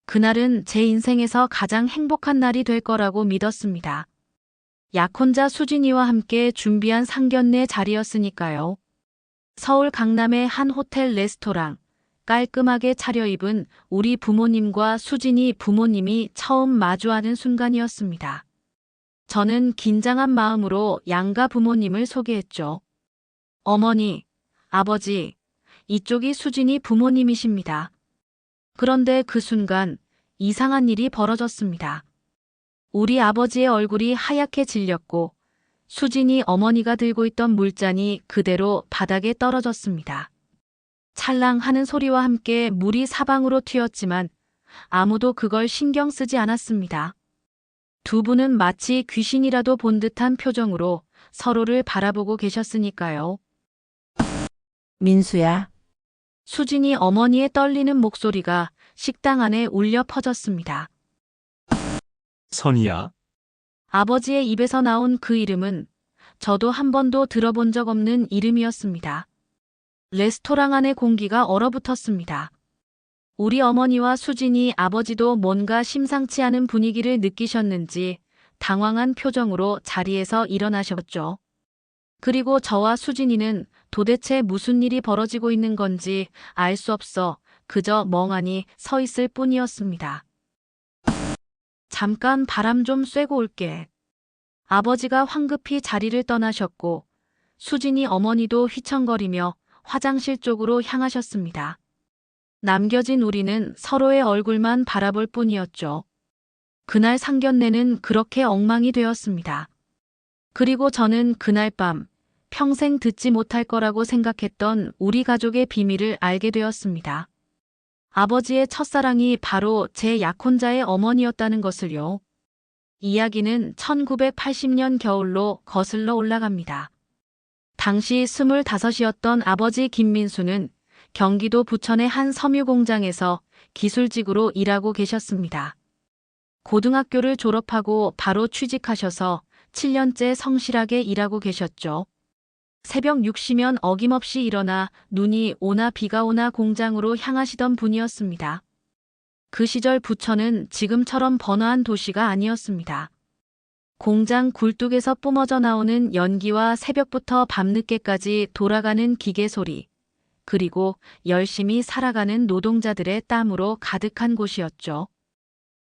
그날은 제 인생에서 가장 행복한 날이 될 거라고 믿었습니다. 약혼자 수진이와 함께 준비한 상견례 자리였으니까요. 서울 강남의 한 호텔 레스토랑, 깔끔하게 차려입은 우리 부모님과 수진이 부모님이 처음 마주하는 순간이었습니다. 저는 긴장한 마음으로 양가 부모님을 소개했죠. 어머니, 아버지, 이쪽이 수진이 부모님이십니다. 그런데 그 순간 이상한 일이 벌어졌습니다. 우리 아버지의 얼굴이 하얗게 질렸고 수진이 어머니가 들고 있던 물잔이 그대로 바닥에 떨어졌습니다. 찰랑 하는 소리와 함께 물이 사방으로 튀었지만 아무도 그걸 신경 쓰지 않았습니다. 두 분은 마치 귀신이라도 본 듯한 표정으로 서로를 바라보고 계셨으니까요. 민수야, 수진이 어머니의 떨리는 목소리가 식당 안에 울려 퍼졌습니다. 선이야? 아버지의 입에서 나온 그 이름은 저도 한 번도 들어본 적 없는 이름이었습니다. 레스토랑 안의 공기가 얼어붙었습니다. 우리 어머니와 수진이 아버지도 뭔가 심상치 않은 분위기를 느끼셨는지 당황한 표정으로 자리에서 일어나셨죠. 그리고 저와 수진이는 도대체 무슨 일이 벌어지고 있는 건지 알 수 없어 그저 멍하니 서 있을 뿐이었습니다. 잠깐 바람 좀 쐬고 올게. 아버지가 황급히 자리를 떠나셨고 수진이 어머니도 휘청거리며 화장실 쪽으로 향하셨습니다. 남겨진 우리는 서로의 얼굴만 바라볼 뿐이었죠. 그날 상견례는 그렇게 엉망이 되었습니다. 그리고 저는 그날 밤 평생 듣지 못할 거라고 생각했던 우리 가족의 비밀을 알게 되었습니다. 아버지의 첫사랑이 바로 제 약혼자의 어머니였다는 것을요. 이야기는 1980년 겨울로 거슬러 올라갑니다. 당시 25이었던 아버지 김민수는 경기도 부천의 한 섬유 공장에서 기술직으로 일하고 계셨습니다. 고등학교를 졸업하고 바로 취직하셔서 7년째 성실하게 일하고 계셨죠. 새벽 6시면 어김없이 일어나 눈이 오나 비가 오나 공장으로 향하시던 분이었습니다. 그 시절 부천은 지금처럼 번화한 도시가 아니었습니다. 공장 굴뚝에서 뿜어져 나오는 연기와 새벽부터 밤늦게까지 돌아가는 기계 소리, 그리고 열심히 살아가는 노동자들의 땀으로 가득한 곳이었죠.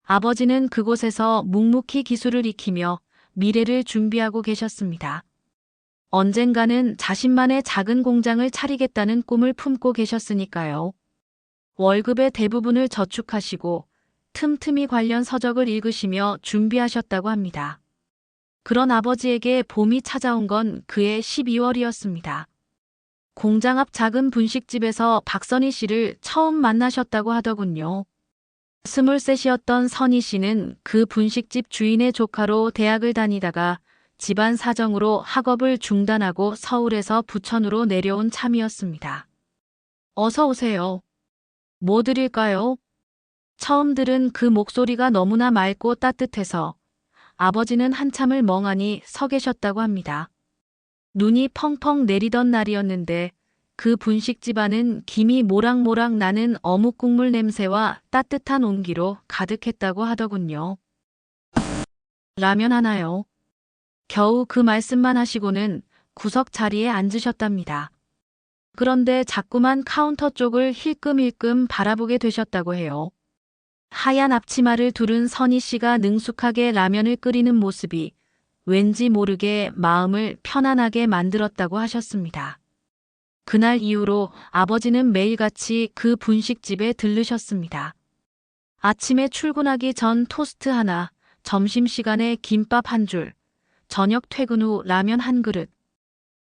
아버지는 그곳에서 묵묵히 기술을 익히며 미래를 준비하고 계셨습니다. 언젠가는 자신만의 작은 공장을 차리겠다는 꿈을 품고 계셨으니까요. 월급의 대부분을 저축하시고 틈틈이 관련 서적을 읽으시며 준비하셨다고 합니다. 그런 아버지에게 봄이 찾아온 건 그해 12월이었습니다. 공장 앞 작은 분식집에서 박선희 씨를 처음 만나셨다고 하더군요. 23이었던 선희 씨는 그 분식집 주인의 조카로 대학을 다니다가 집안 사정으로 학업을 중단하고 서울에서 부천으로 내려온 참이었습니다. 어서 오세요. 뭐 드릴까요? 처음 들은 그 목소리가 너무나 맑고 따뜻해서 아버지는 한참을 멍하니 서 계셨다고 합니다. 눈이 펑펑 내리던 날이었는데 그 분식집 안은 김이 모락모락 나는 어묵 국물 냄새와 따뜻한 온기로 가득했다고 하더군요. 라면 하나요? 겨우 그 말씀만 하시고는 구석 자리에 앉으셨답니다. 그런데 자꾸만 카운터 쪽을 힐끔힐끔 바라보게 되셨다고 해요. 하얀 앞치마를 두른 선희 씨가 능숙하게 라면을 끓이는 모습이 왠지 모르게 마음을 편안하게 만들었다고 하셨습니다. 그날 이후로 아버지는 매일같이 그 분식집에 들르셨습니다. 아침에 출근하기 전 토스트 하나, 점심시간에 김밥 한 줄, 저녁 퇴근 후 라면 한 그릇.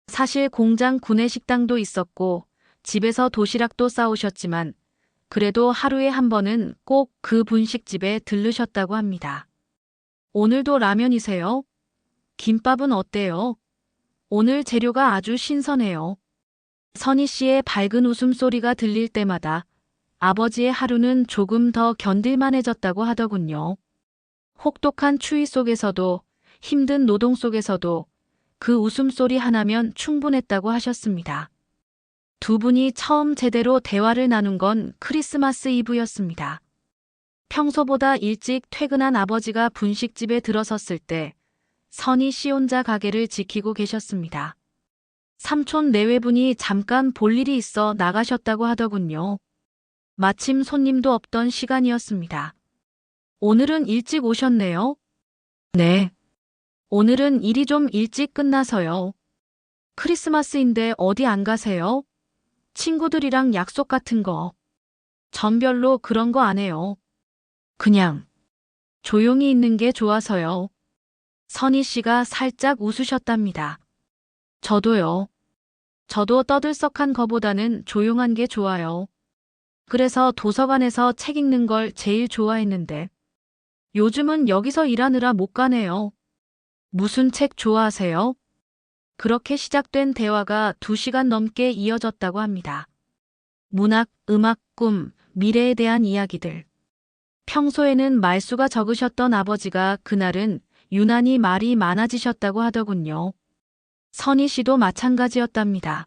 사실 공장 구내식당도 있었고 집에서 도시락도 싸오셨지만 그래도 하루에 한 번은 꼭 그 분식집에 들르셨다고 합니다. 오늘도 라면이세요? 김밥은 어때요? 오늘 재료가 아주 신선해요. 선희 씨의 밝은 웃음소리가 들릴 때마다 아버지의 하루는 조금 더 견딜만해졌다고 하더군요. 혹독한 추위 속에서도 힘든 노동 속에서도 그 웃음소리 하나면 충분했다고 하셨습니다. 두 분이 처음 제대로 대화를 나눈 건 크리스마스 이브였습니다. 평소보다 일찍 퇴근한 아버지가 분식집에 들어섰을 때 선희 씨 혼자 가게를 지키고 계셨습니다. 삼촌 내외분이 잠깐 볼 일이 있어 나가셨다고 하더군요. 마침 손님도 없던 시간이었습니다. 오늘은 일찍 오셨네요. 네. 오늘은 일이 좀 일찍 끝나서요. 크리스마스인데 어디 안 가세요? 친구들이랑 약속 같은 거. 전 별로 그런 거 안 해요. 그냥 조용히 있는 게 좋아서요. 선희 씨가 살짝 웃으셨답니다. 저도요. 저도 떠들썩한 거보다는 조용한 게 좋아요. 그래서 도서관에서 책 읽는 걸 제일 좋아했는데 요즘은 여기서 일하느라 못 가네요. 무슨 책 좋아하세요? 그렇게 시작된 대화가 2시간 넘게 이어졌다고 합니다. 문학, 음악, 꿈, 미래에 대한 이야기들. 평소에는 말수가 적으셨던 아버지가 그날은 유난히 말이 많아지셨다고 하더군요. 선희 씨도 마찬가지였답니다.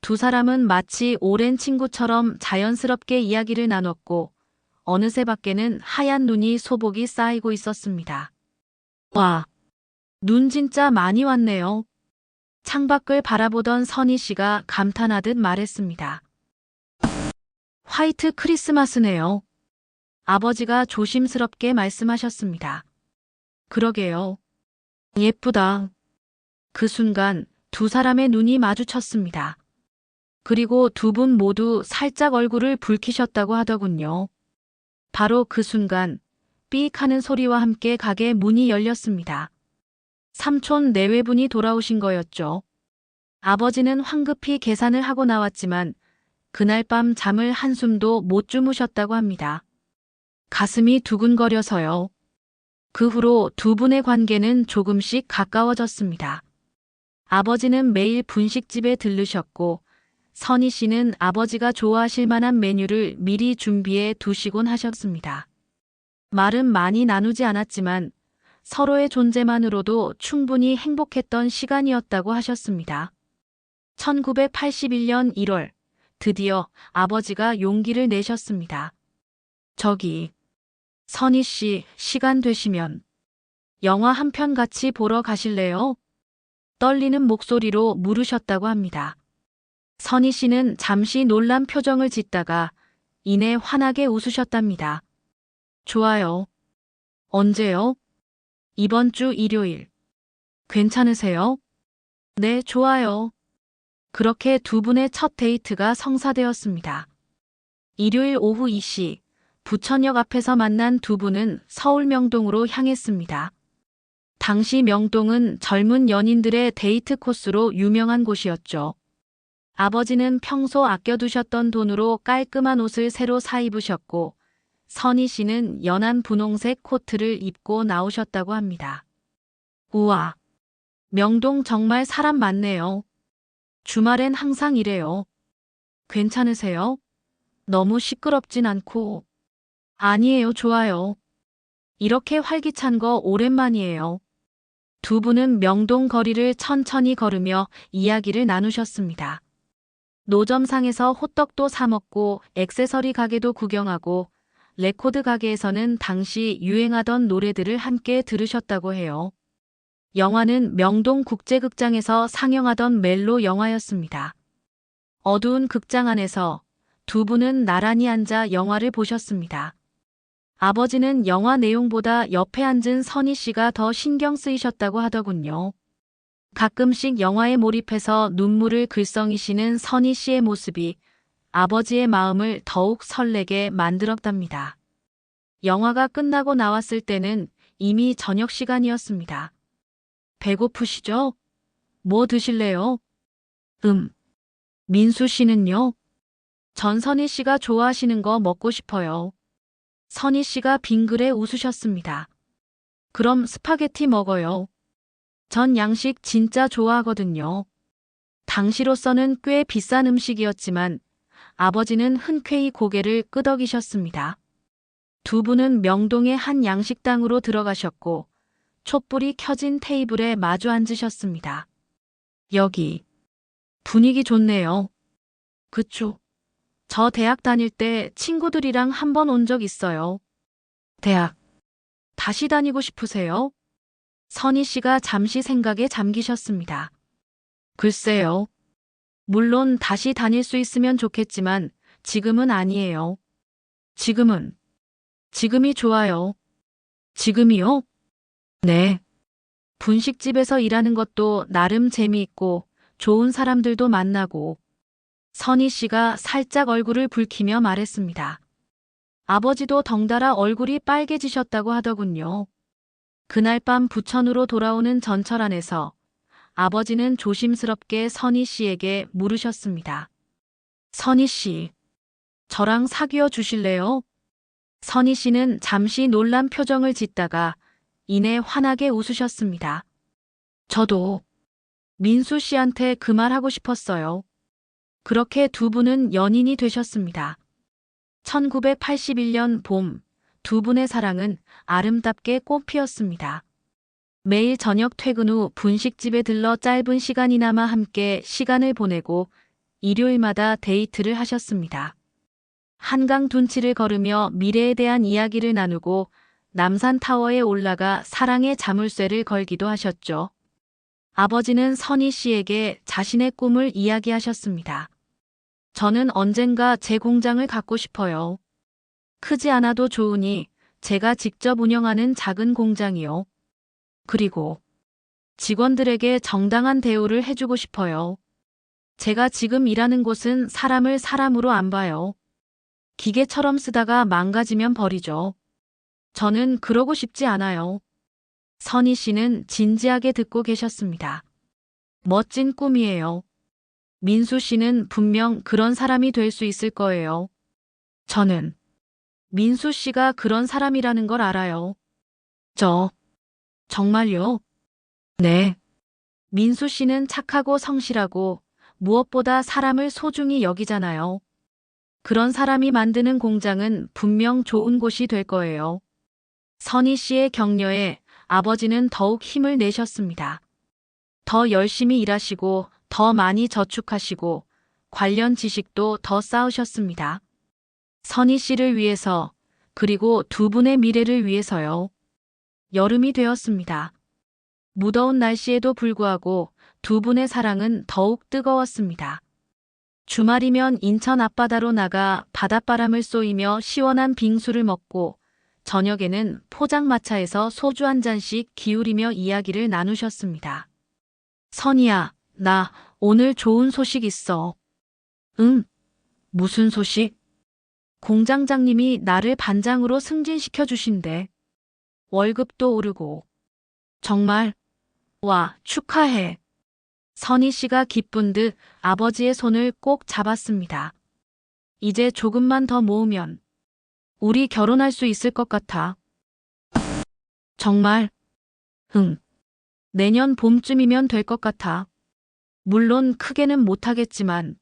두 사람은 마치 오랜 친구처럼 자연스럽게 이야기를 나눴고 어느새 밖에는 하얀 눈이 소복이 쌓이고 있었습니다. 와, 눈 진짜 많이 왔네요. 창밖을 바라보던 선희 씨가 감탄하듯 말했습니다. 화이트 크리스마스네요. 아버지가 조심스럽게 말씀하셨습니다. 그러게요. 예쁘다. 그 순간 두 사람의 눈이 마주쳤습니다. 그리고 두 분 모두 살짝 얼굴을 붉히셨다고 하더군요. 바로 그 순간 삐익 하는 소리와 함께 가게 문이 열렸습니다. 삼촌 내외분이 돌아오신 거였죠. 아버지는 황급히 계산을 하고 나왔지만 그날 밤 잠을 한숨도 못 주무셨다고 합니다. 가슴이 두근거려서요. 그 후로 두 분의 관계는 조금씩 가까워졌습니다. 아버지는 매일 분식집에 들르셨고 선희 씨는 아버지가 좋아하실 만한 메뉴를 미리 준비해 두시곤 하셨습니다. 말은 많이 나누지 않았지만 서로의 존재만으로도 충분히 행복했던 시간이었다고 하셨습니다. 1981년 1월, 드디어 아버지가 용기를 내셨습니다. 저기, 선희 씨, 시간 되시면 영화 한 편 같이 보러 가실래요? 떨리는 목소리로 물으셨다고 합니다. 선희 씨는 잠시 놀란 표정을 짓다가 이내 환하게 웃으셨답니다. 좋아요. 언제요? 이번 주 일요일. 괜찮으세요? 네, 좋아요. 그렇게 두 분의 첫 데이트가 성사되었습니다. 일요일 오후 2시, 부천역 앞에서 만난 두 분은 서울 명동으로 향했습니다. 당시 명동은 젊은 연인들의 데이트 코스로 유명한 곳이었죠. 아버지는 평소 아껴두셨던 돈으로 깔끔한 옷을 새로 사 입으셨고 선희 씨는 연한 분홍색 코트를 입고 나오셨다고 합니다. 우와, 명동 정말 사람 많네요. 주말엔 항상 이래요. 괜찮으세요? 너무 시끄럽진 않고. 아니에요, 좋아요. 이렇게 활기찬 거 오랜만이에요. 두 분은 명동 거리를 천천히 걸으며 이야기를 나누셨습니다. 노점상에서 호떡도 사 먹고 액세서리 가게도 구경하고 레코드 가게에서는 당시 유행하던 노래들을 함께 들으셨다고 해요. 영화는 명동 국제극장에서 상영하던 멜로 영화였습니다. 어두운 극장 안에서 두 분은 나란히 앉아 영화를 보셨습니다. 아버지는 영화 내용보다 옆에 앉은 선희 씨가 더 신경 쓰이셨다고 하더군요. 가끔씩 영화에 몰입해서 눈물을 글썽이시는 선희 씨의 모습이 아버지의 마음을 더욱 설레게 만들었답니다. 영화가 끝나고 나왔을 때는 이미 저녁 시간이었습니다. 배고프시죠? 뭐 드실래요? 민수 씨는요? 전 선희 씨가 좋아하시는 거 먹고 싶어요. 선희 씨가 빙그레 웃으셨습니다. 그럼 스파게티 먹어요. 전 양식 진짜 좋아하거든요. 당시로서는 꽤 비싼 음식이었지만 아버지는 흔쾌히 고개를 끄덕이셨습니다. 두 분은 명동의 한 양식당으로 들어가셨고 촛불이 켜진 테이블에 마주 앉으셨습니다. 여기 분위기 좋네요. 그쵸. 저 대학 다닐 때 친구들이랑 한 번 온 적 있어요. 대학 다시 다니고 싶으세요? 선희 씨가 잠시 생각에 잠기셨습니다. 글쎄요. 물론 다시 다닐 수 있으면 좋겠지만 지금은 아니에요. 지금은, 지금이 좋아요. 지금이요? 네. 분식집에서 일하는 것도 나름 재미있고 좋은 사람들도 만나고 선희 씨가 살짝 얼굴을 붉히며 말했습니다. 아버지도 덩달아 얼굴이 빨개지셨다고 하더군요. 그날 밤 부천으로 돌아오는 전철 안에서 아버지는 조심스럽게 선희 씨에게 물으셨습니다. 선희 씨, 저랑 사귀어 주실래요? 선희 씨는 잠시 놀란 표정을 짓다가 이내 환하게 웃으셨습니다. 저도 민수 씨한테 그 말 하고 싶었어요. 그렇게 두 분은 연인이 되셨습니다. 1981년 봄, 두 분의 사랑은 아름답게 꽃피었습니다. 매일 저녁 퇴근 후 분식집에 들러 짧은 시간이나마 함께 시간을 보내고 일요일마다 데이트를 하셨습니다. 한강 둔치를 걸으며 미래에 대한 이야기를 나누고 남산타워에 올라가 사랑의 자물쇠를 걸기도 하셨죠. 아버지는 선희 씨에게 자신의 꿈을 이야기하셨습니다. 저는 언젠가 제 공장을 갖고 싶어요. 크지 않아도 좋으니 제가 직접 운영하는 작은 공장이요. 그리고 직원들에게 정당한 대우를 해주고 싶어요. 제가 지금 일하는 곳은 사람을 사람으로 안 봐요. 기계처럼 쓰다가 망가지면 버리죠. 저는 그러고 싶지 않아요. 선희 씨는 진지하게 듣고 계셨습니다. 멋진 꿈이에요. 민수 씨는 분명 그런 사람이 될 수 있을 거예요. 저는 민수 씨가 그런 사람이라는 걸 알아요. 정말요? 네. 민수 씨는 착하고 성실하고 무엇보다 사람을 소중히 여기잖아요. 그런 사람이 만드는 공장은 분명 좋은 곳이 될 거예요. 선희 씨의 격려에 아버지는 더욱 힘을 내셨습니다. 더 열심히 일하시고 더 많이 저축하시고 관련 지식도 더 쌓으셨습니다. 선희 씨를 위해서 그리고 두 분의 미래를 위해서요. 여름이 되었습니다. 무더운 날씨에도 불구하고 두 분의 사랑은 더욱 뜨거웠습니다. 주말이면 인천 앞바다로 나가 바닷바람을 쏘이며 시원한 빙수를 먹고 저녁에는 포장마차에서 소주 한 잔씩 기울이며 이야기를 나누셨습니다. 선희야, 나 오늘 좋은 소식 있어. 응? 무슨 소식? 공장장님이 나를 반장으로 승진시켜 주신대. 월급도 오르고. 정말? 와, 축하해. 선희 씨가 기쁜 듯 아버지의 손을 꼭 잡았습니다. 이제 조금만 더 모으면 우리 결혼할 수 있을 것 같아. 정말? 응. 내년 봄쯤이면 될 것 같아. 물론 크게는 못하겠지만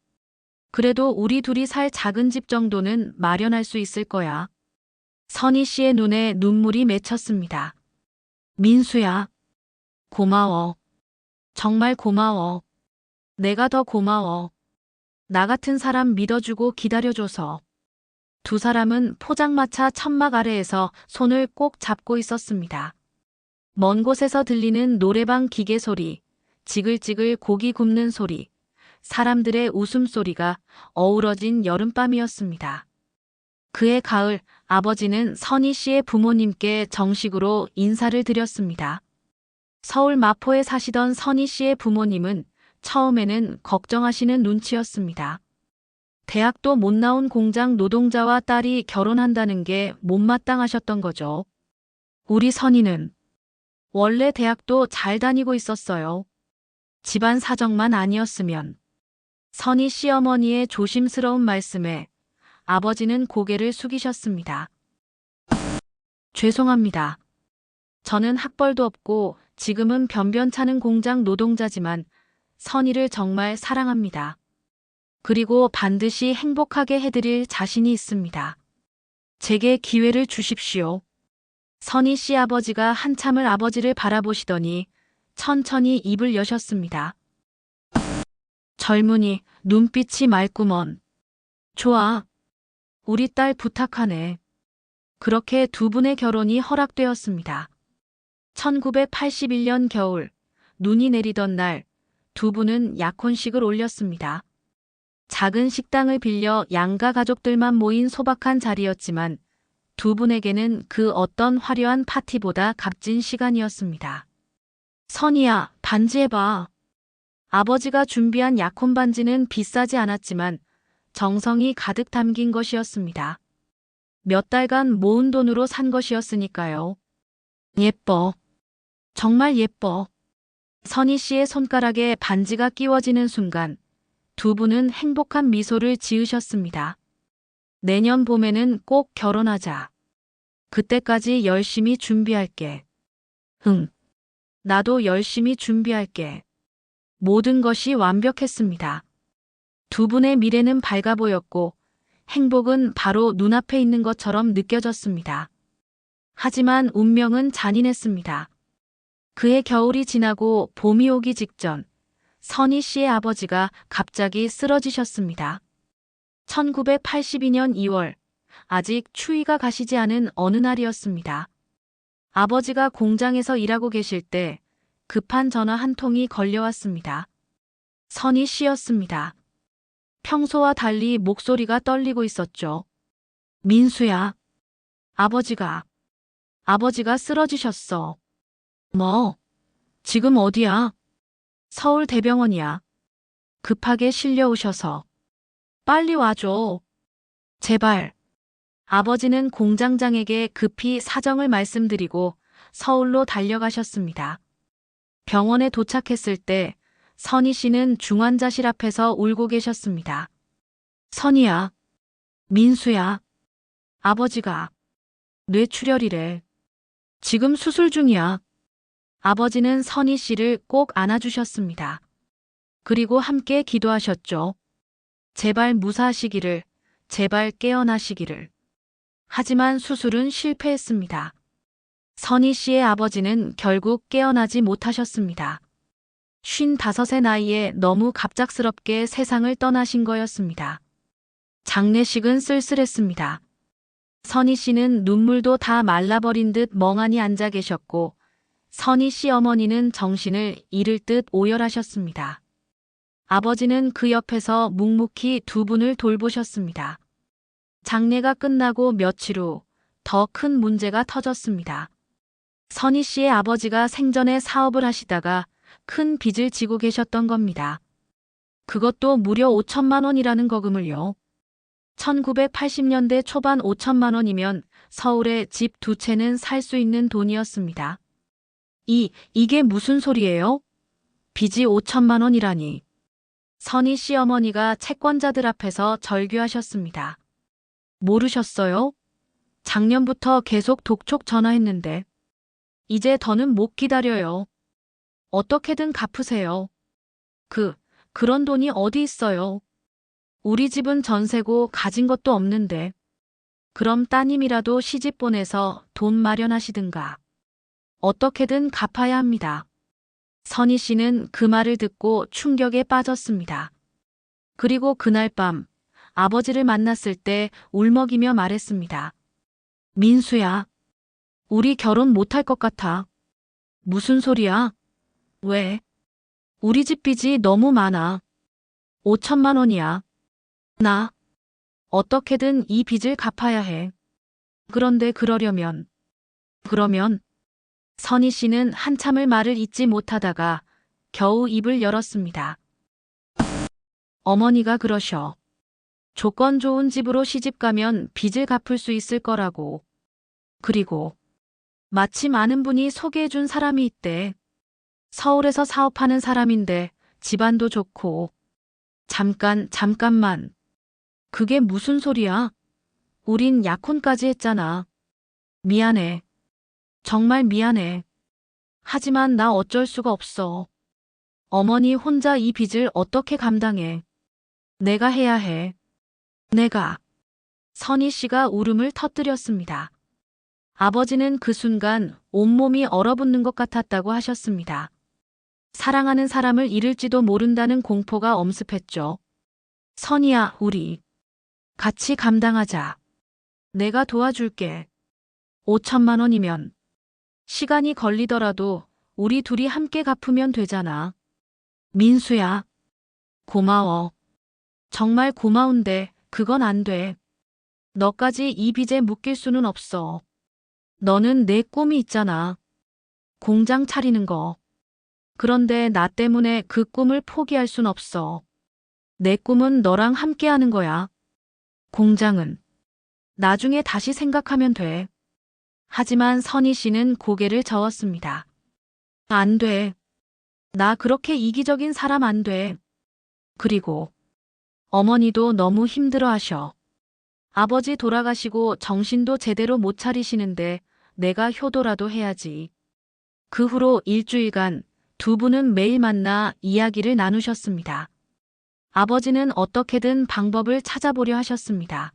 그래도 우리 둘이 살 작은 집 정도는 마련할 수 있을 거야. 선희 씨의 눈에 눈물이 맺혔습니다. 민수야, 고마워. 정말 고마워. 내가 더 고마워. 나 같은 사람 믿어주고 기다려줘서. 두 사람은 포장마차 천막 아래에서 손을 꼭 잡고 있었습니다. 먼 곳에서 들리는 노래방 기계 소리, 지글지글 고기 굽는 소리, 사람들의 웃음소리가 어우러진 여름밤이었습니다. 그해 가을 아버지는 선희 씨의 부모님께 정식으로 인사를 드렸습니다. 서울 마포에 사시던 선희 씨의 부모님은 처음에는 걱정하시는 눈치였습니다. 대학도 못 나온 공장 노동자와 딸이 결혼한다는 게 못마땅하셨던 거죠. 우리 선희는 원래 대학도 잘 다니고 있었어요. 집안 사정만 아니었으면. 선희 시어머니의 조심스러운 말씀에 아버지는 고개를 숙이셨습니다. 죄송합니다. 저는 학벌도 없고 지금은 변변찮은 공장 노동자지만 선희를 정말 사랑합니다. 그리고 반드시 행복하게 해드릴 자신이 있습니다. 제게 기회를 주십시오. 선희 씨 아버지가 한참을 아버지를 바라보시더니 천천히 입을 여셨습니다. 젊은이, 눈빛이 말구먼. 좋아. 우리 딸 부탁하네. 그렇게 두 분의 결혼이 허락되었습니다. 1981년 겨울, 눈이 내리던 날, 두 분은 약혼식을 올렸습니다. 작은 식당을 빌려 양가 가족들만 모인 소박한 자리였지만 두 분에게는 그 어떤 화려한 파티보다 값진 시간이었습니다. 선이야, 반지 해봐. 아버지가 준비한 약혼 반지는 비싸지 않았지만 정성이 가득 담긴 것이었습니다. 몇 달간 모은 돈으로 산 것이었으니까요. 예뻐. 정말 예뻐. 선희 씨의 손가락에 반지가 끼워지는 순간 두 분은 행복한 미소를 지으셨습니다. 내년 봄에는 꼭 결혼하자. 그때까지 열심히 준비할게. 응. 나도 열심히 준비할게. 모든 것이 완벽했습니다. 두 분의 미래는 밝아 보였고 행복은 바로 눈앞에 있는 것처럼 느껴졌습니다. 하지만 운명은 잔인했습니다. 그해 겨울이 지나고 봄이 오기 직전 선희 씨의 아버지가 갑자기 쓰러지셨습니다. 1982년 2월, 아직 추위가 가시지 않은 어느 날이었습니다. 아버지가 공장에서 일하고 계실 때 급한 전화 한 통이 걸려왔습니다. 선희 씨였습니다. 평소와 달리 목소리가 떨리고 있었죠. 민수야. 아버지가 쓰러지셨어. 뭐? 지금 어디야? 서울 대병원이야. 급하게 실려오셔서. 빨리 와줘. 제발. 아버지는 공장장에게 급히 사정을 말씀드리고 서울로 달려가셨습니다. 병원에 도착했을 때 선희 씨는 중환자실 앞에서 울고 계셨습니다. 선희야. 민수야. 아버지가 뇌출혈이래. 지금 수술 중이야. 아버지는 선희 씨를 꼭 안아주셨습니다. 그리고 함께 기도하셨죠. 제발 무사하시기를, 제발 깨어나시기를. 하지만 수술은 실패했습니다. 선희 씨의 아버지는 결국 깨어나지 못하셨습니다. 55의 나이에 너무 갑작스럽게 세상을 떠나신 거였습니다. 장례식은 쓸쓸했습니다. 선희 씨는 눈물도 다 말라버린 듯 멍하니 앉아 계셨고 선희 씨 어머니는 정신을 잃을 듯 오열하셨습니다. 아버지는 그 옆에서 묵묵히 두 분을 돌보셨습니다. 장례가 끝나고 며칠 후 더 큰 문제가 터졌습니다. 선희 씨의 아버지가 생전에 사업을 하시다가 큰 빚을 지고 계셨던 겁니다. 그것도 무려 5천만 원이라는 거금을요. 1980년대 초반 5천만 원이면 서울에 집 두 채는 살 수 있는 돈이었습니다. 이게 무슨 소리예요? 빚이 5천만 원이라니. 선희 씨 어머니가 채권자들 앞에서 절규하셨습니다. 모르셨어요? 작년부터 계속 독촉 전화했는데. 이제 더는 못 기다려요. 어떻게든 갚으세요. 그런 돈이 어디 있어요? 우리 집은 전세고 가진 것도 없는데. 그럼 따님이라도 시집 보내서 돈 마련하시든가. 어떻게든 갚아야 합니다. 선희 씨는 그 말을 듣고 충격에 빠졌습니다. 그리고 그날 밤 아버지를 만났을 때 울먹이며 말했습니다. 민수야, 우리 결혼 못할 것 같아. 무슨 소리야? 왜? 우리 집 빚이 너무 많아. 5천만 원이야. 나 어떻게든 이 빚을 갚아야 해. 그런데 그러면 선희 씨는 한참을 말을 잇지 못하다가 겨우 입을 열었습니다. 어머니가 그러셔. 조건 좋은 집으로 시집가면 빚을 갚을 수 있을 거라고. 그리고 마침 아는 분이 소개해준 사람이 있대. 서울에서 사업하는 사람인데 집안도 좋고. 잠깐만. 그게 무슨 소리야? 우린 약혼까지 했잖아. 미안해. 정말 미안해. 하지만 나 어쩔 수가 없어. 어머니 혼자 이 빚을 어떻게 감당해. 내가 해야 해. 내가. 선희 씨가 울음을 터뜨렸습니다. 아버지는 그 순간 온몸이 얼어붙는 것 같았다고 하셨습니다. 사랑하는 사람을 잃을지도 모른다는 공포가 엄습했죠. 선희야, 우리 같이 감당하자. 내가 도와줄게. 5천만 원이면 시간이 걸리더라도 우리 둘이 함께 갚으면 되잖아. 민수야, 고마워. 정말 고마운데 그건 안 돼. 너까지 이 빚에 묶일 수는 없어. 너는 내 꿈이 있잖아. 공장 차리는 거. 그런데 나 때문에 그 꿈을 포기할 순 없어. 내 꿈은 너랑 함께 하는 거야. 공장은 나중에 다시 생각하면 돼. 하지만 선희 씨는 고개를 저었습니다. 안 돼. 나 그렇게 이기적인 사람 안 돼. 그리고 어머니도 너무 힘들어 하셔. 아버지 돌아가시고 정신도 제대로 못 차리시는데 내가 효도라도 해야지. 그 후로 일주일간 두 분은 매일 만나 이야기를 나누셨습니다. 아버지는 어떻게든 방법을 찾아보려 하셨습니다.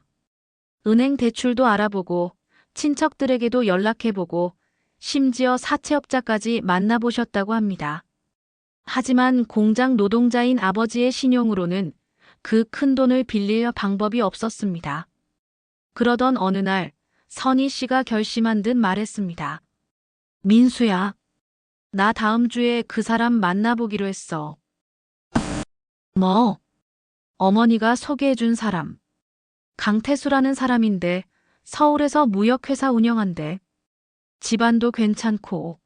은행 대출도 알아보고 친척들에게도 연락해보고 심지어 사채업자까지 만나보셨다고 합니다. 하지만 공장 노동자인 아버지의 신용으로는 그 큰 돈을 빌릴 방법이 없었습니다. 그러던 어느 날 선희 씨가 결심한 듯 말했습니다. 민수야, 나 다음 주에 그 사람 만나보기로 했어. 뭐? 어머니가 소개해준 사람. 강태수라는 사람인데 서울에서 무역회사 운영한대. 집안도 괜찮고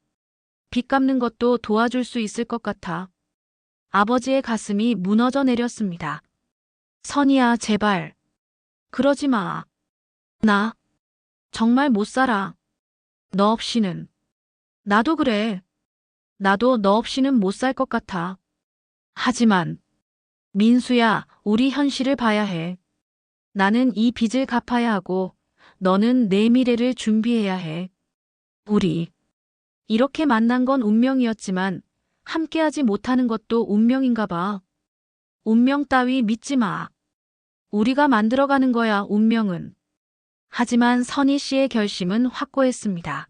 빚 갚는 것도 도와줄 수 있을 것 같아. 아버지의 가슴이 무너져 내렸습니다. 선희야, 제발. 그러지 마. 나 정말 못 살아. 너 없이는. 나도 그래. 나도 너 없이는 못 살 것 같아. 하지만 민수야, 우리 현실을 봐야 해. 나는 이 빚을 갚아야 하고 너는 내 미래를 준비해야 해. 우리 이렇게 만난 건 운명이었지만 함께하지 못하는 것도 운명인가 봐. 운명 따위 믿지 마. 우리가 만들어가는 거야, 운명은. 하지만 선희 씨의 결심은 확고했습니다.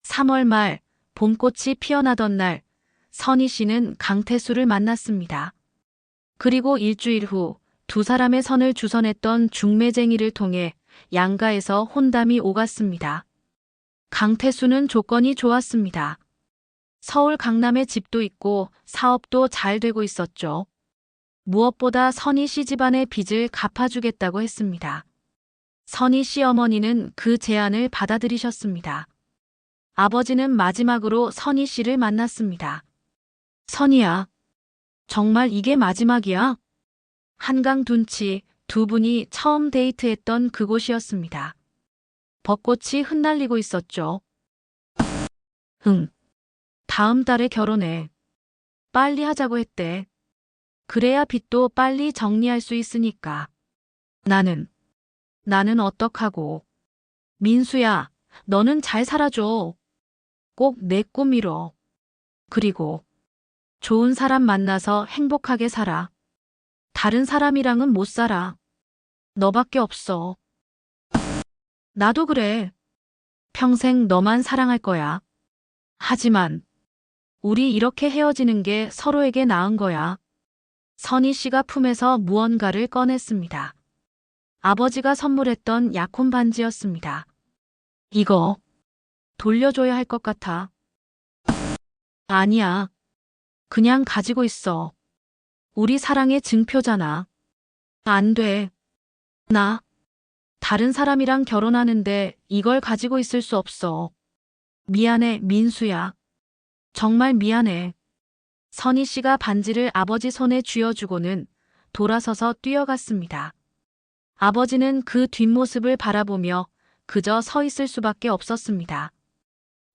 3월 말 봄꽃이 피어나던 날 선희 씨는 강태수를 만났습니다. 그리고 일주일 후 두 사람의 선을 주선했던 중매쟁이를 통해 양가에서 혼담이 오갔습니다. 강태수는 조건이 좋았습니다. 서울 강남에 집도 있고 사업도 잘 되고 있었죠. 무엇보다 선희 씨 집안의 빚을 갚아주겠다고 했습니다. 선희 씨 어머니는 그 제안을 받아들이셨습니다. 아버지는 마지막으로 선희 씨를 만났습니다. 선희야, 정말 이게 마지막이야? 한강 둔치 두 분이 처음 데이트했던 그곳이었습니다. 벚꽃이 흩날리고 있었죠. 다음 달에 결혼해. 빨리 하자고 했대. 그래야 빚도 빨리 정리할 수 있으니까. 나는 어떡하고. 민수야, 너는 잘 살아줘. 꼭 내 꿈 이뤄. 그리고 좋은 사람 만나서 행복하게 살아. 다른 사람이랑은 못 살아. 너밖에 없어. 나도 그래. 평생 너만 사랑할 거야. 하지만 우리 이렇게 헤어지는 게 서로에게 나은 거야. 선희 씨가 품에서 무언가를 꺼냈습니다. 아버지가 선물했던 약혼 반지였습니다. 이거 돌려줘야 할 것 같아. 아니야. 그냥 가지고 있어. 우리 사랑의 증표잖아. 안 돼. 나 다른 사람이랑 결혼하는데 이걸 가지고 있을 수 없어. 미안해, 민수야. 정말 미안해. 선희 씨가 반지를 아버지 손에 쥐어주고는 돌아서서 뛰어갔습니다. 아버지는 그 뒷모습을 바라보며 그저 서 있을 수밖에 없었습니다.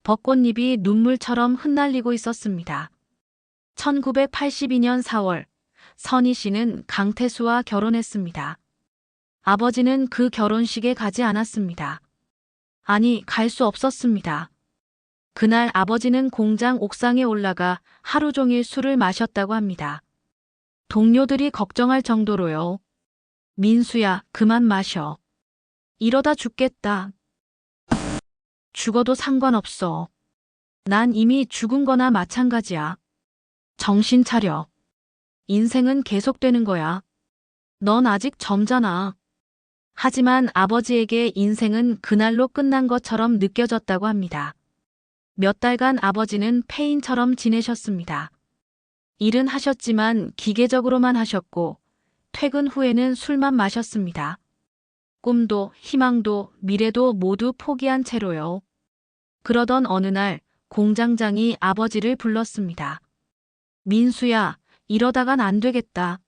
벚꽃잎이 눈물처럼 흩날리고 있었습니다. 1982년 4월, 선희 씨는 강태수와 결혼했습니다. 아버지는 그 결혼식에 가지 않았습니다. 아니, 갈 수 없었습니다. 그날 아버지는 공장 옥상에 올라가 하루 종일 술을 마셨다고 합니다. 동료들이 걱정할 정도로요. 민수야, 그만 마셔. 이러다 죽겠다. 죽어도 상관없어. 난 이미 죽은 거나 마찬가지야. 정신 차려. 인생은 계속되는 거야. 넌 아직 젊잖아. 하지만 아버지에게 인생은 그날로 끝난 것처럼 느껴졌다고 합니다. 몇 달간 아버지는 폐인처럼 지내셨습니다. 일은 하셨지만 기계적으로만 하셨고 퇴근 후에는 술만 마셨습니다. 꿈도 희망도 미래도 모두 포기한 채로요. 그러던 어느 날 공장장이 아버지를 불렀습니다. 민수야, 이러다간 안 되겠다.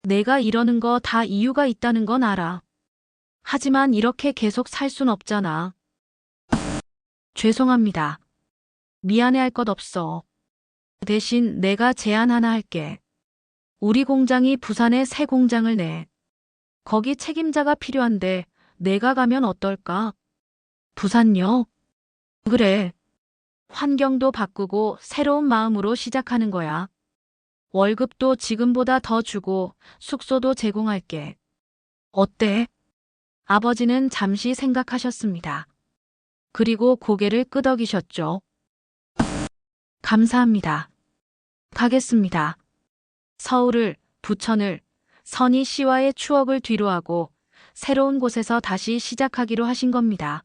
내가 이러는 거 다 이유가 있다는 건 알아. 하지만 이렇게 계속 살 순 없잖아. 죄송합니다. 미안해할 것 없어. 대신 내가 제안 하나 할게. 우리 공장이 부산에 새 공장을 내. 거기 책임자가 필요한데 내가 가면 어떨까? 부산요? 그래. 환경도 바꾸고 새로운 마음으로 시작하는 거야. 월급도 지금보다 더 주고 숙소도 제공할게. 어때? 아버지는 잠시 생각하셨습니다. 그리고 고개를 끄덕이셨죠. 감사합니다. 가겠습니다. 서울을, 부천을, 선희 씨와의 추억을 뒤로하고 새로운 곳에서 다시 시작하기로 하신 겁니다.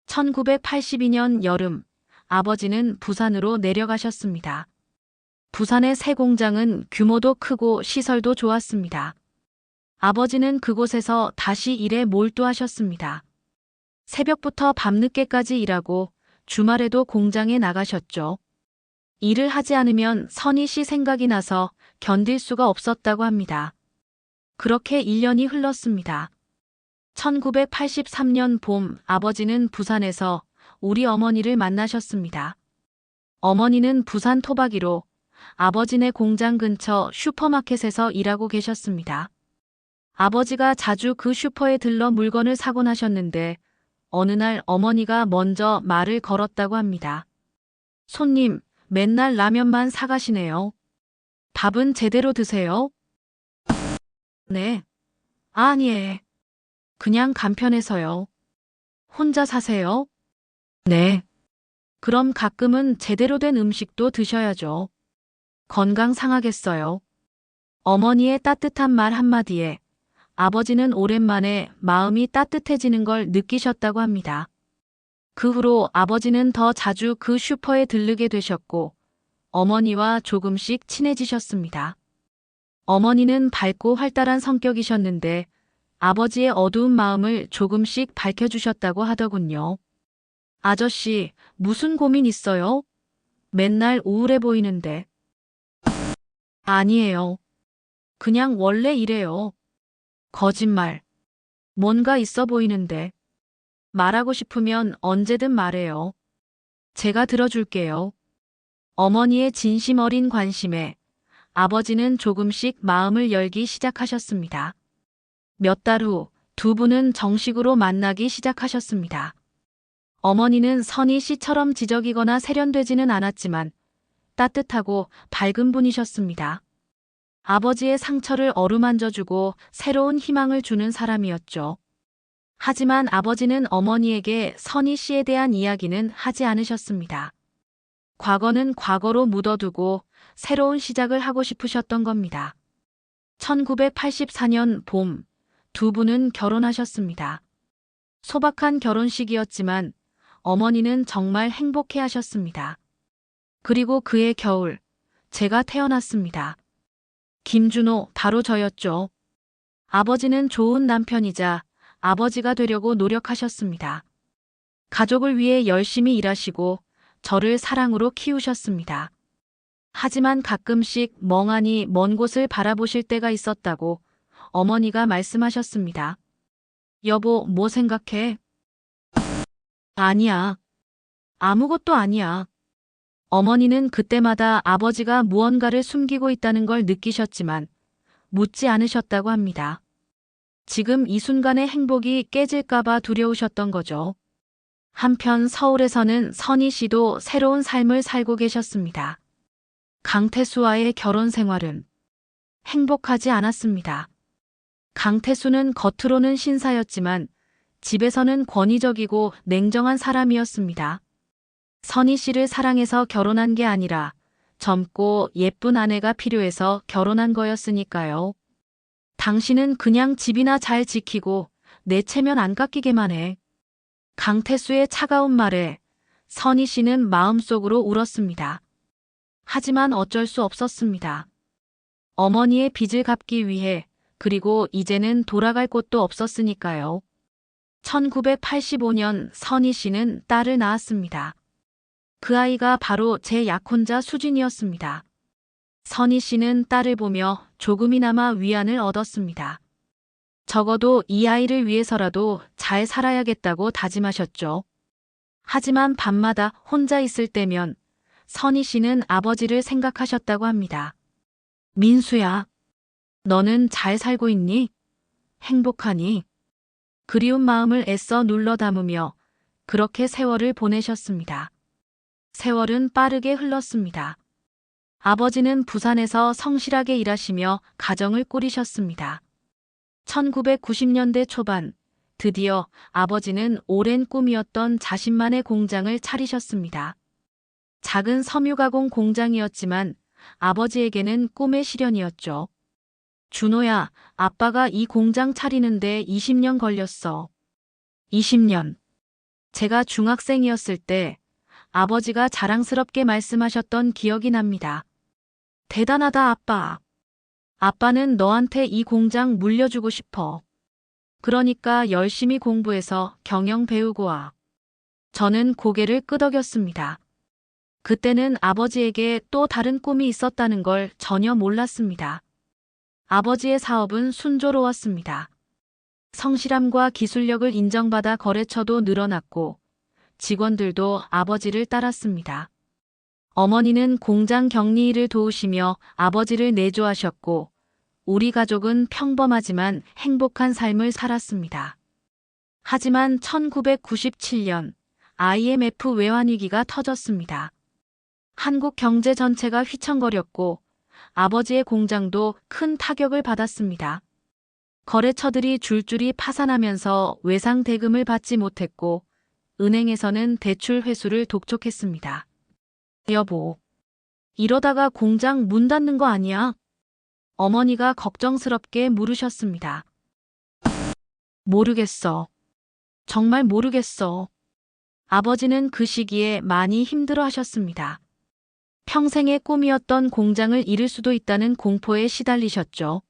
1982년 여름, 아버지는 부산으로 내려가셨습니다. 부산의 새 공장은 규모도 크고 시설도 좋았습니다. 아버지는 그곳에서 다시 일에 몰두하셨습니다. 새벽부터 밤늦게까지 일하고 주말에도 공장에 나가셨죠. 일을 하지 않으면 선희 씨 생각이 나서 견딜 수가 없었다고 합니다. 그렇게 1년이 흘렀습니다. 1983년 봄 아버지는 부산에서 우리 어머니를 만나셨습니다. 어머니는 부산 토박이로 아버지네 공장 근처 슈퍼마켓에서 일하고 계셨습니다. 아버지가 자주 그 슈퍼에 들러 물건을 사곤 하셨는데 어느 날 어머니가 먼저 말을 걸었다고 합니다. 손님, 맨날 라면만 사가시네요. 밥은 제대로 드세요? 네. 아니에. 그냥 간편해서요. 혼자 사세요? 네. 그럼 가끔은 제대로 된 음식도 드셔야죠. 건강 상하겠어요. 어머니의 따뜻한 말 한마디에 아버지는 오랜만에 마음이 따뜻해지는 걸 느끼셨다고 합니다. 그 후로 아버지는 더 자주 그 슈퍼에 들르게 되셨고 어머니와 조금씩 친해지셨습니다. 어머니는 밝고 활달한 성격이셨는데 아버지의 어두운 마음을 조금씩 밝혀주셨다고 하더군요. 아저씨, 무슨 고민 있어요? 맨날 우울해 보이는데. 아니에요. 그냥 원래 이래요. 거짓말. 뭔가 있어 보이는데. 말하고 싶으면 언제든 말해요. 제가 들어줄게요. 어머니의 진심 어린 관심에 아버지는 조금씩 마음을 열기 시작하셨습니다. 몇 달 후 두 분은 정식으로 만나기 시작하셨습니다. 어머니는 선희 씨처럼 지적이거나 세련되지는 않았지만 따뜻하고 밝은 분이셨습니다. 아버지의 상처를 어루만져주고 새로운 희망을 주는 사람이었죠. 하지만 아버지는 어머니에게 선희 씨에 대한 이야기는 하지 않으셨습니다. 과거는 과거로 묻어두고 새로운 시작을 하고 싶으셨던 겁니다. 1984년 봄, 두 분은 결혼하셨습니다. 소박한 결혼식이었지만 어머니는 정말 행복해 하셨습니다. 그리고 그해 겨울, 제가 태어났습니다. 김준호, 바로 저였죠. 아버지는 좋은 남편이자 아버지가 되려고 노력하셨습니다. 가족을 위해 열심히 일하시고 저를 사랑으로 키우셨습니다. 하지만 가끔씩 멍하니 먼 곳을 바라보실 때가 있었다고 어머니가 말씀하셨습니다. 여보, 뭐 생각해? 아니야. 아무것도 아니야. 어머니는 그때마다 아버지가 무언가를 숨기고 있다는 걸 느끼셨지만 묻지 않으셨다고 합니다. 지금 이 순간의 행복이 깨질까봐 두려우셨던 거죠. 한편 서울에서는 선희 씨도 새로운 삶을 살고 계셨습니다. 강태수와의 결혼 생활은 행복하지 않았습니다. 강태수는 겉으로는 신사였지만 집에서는 권위적이고 냉정한 사람이었습니다. 선희 씨를 사랑해서 결혼한 게 아니라 젊고 예쁜 아내가 필요해서 결혼한 거였으니까요. 당신은 그냥 집이나 잘 지키고 내 체면 안 깎이게만 해. 강태수의 차가운 말에 선희 씨는 마음속으로 울었습니다. 하지만 어쩔 수 없었습니다. 어머니의 빚을 갚기 위해, 그리고 이제는 돌아갈 곳도 없었으니까요. 1985년 선희 씨는 딸을 낳았습니다. 그 아이가 바로 제 약혼자 수진이었습니다. 선희 씨는 딸을 보며 조금이나마 위안을 얻었습니다. 적어도 이 아이를 위해서라도 잘 살아야겠다고 다짐하셨죠. 하지만 밤마다 혼자 있을 때면 선희 씨는 아버지를 생각하셨다고 합니다. 민수야, 너는 잘 살고 있니? 행복하니? 그리운 마음을 애써 눌러 담으며 그렇게 세월을 보내셨습니다. 세월은 빠르게 흘렀습니다. 아버지는 부산에서 성실하게 일하시며 가정을 꾸리셨습니다. 1990년대 초반, 드디어 아버지는 오랜 꿈이었던 자신만의 공장을 차리셨습니다. 작은 섬유 가공 공장이었지만 아버지에게는 꿈의 실현이었죠. 준호야, 아빠가 이 공장 차리는데 20년 걸렸어. 20년. 제가 중학생이었을 때 아버지가 자랑스럽게 말씀하셨던 기억이 납니다. 대단하다, 아빠. 아빠는 너한테 이 공장 물려주고 싶어. 그러니까 열심히 공부해서 경영 배우고 와. 저는 고개를 끄덕였습니다. 그때는 아버지에게 또 다른 꿈이 있었다는 걸 전혀 몰랐습니다. 아버지의 사업은 순조로웠습니다. 성실함과 기술력을 인정받아 거래처도 늘어났고 직원들도 아버지를 따랐습니다. 어머니는 공장 격리 일을 도우시며 아버지를 내조하셨고 우리 가족은 평범하지만 행복한 삶을 살았습니다. 하지만 1997년 IMF 외환위기가 터졌습니다. 한국 경제 전체가 휘청거렸고 아버지의 공장도 큰 타격을 받았습니다. 거래처들이 줄줄이 파산하면서 외상 대금을 받지 못했고 은행에서는 대출 회수를 독촉했습니다. 여보, 이러다가 공장 문 닫는 거 아니야? 어머니가 걱정스럽게 물으셨습니다. 모르겠어. 정말 모르겠어. 아버지는 그 시기에 많이 힘들어 하셨습니다. 평생의 꿈이었던 공장을 잃을 수도 있다는 공포에 시달리셨죠.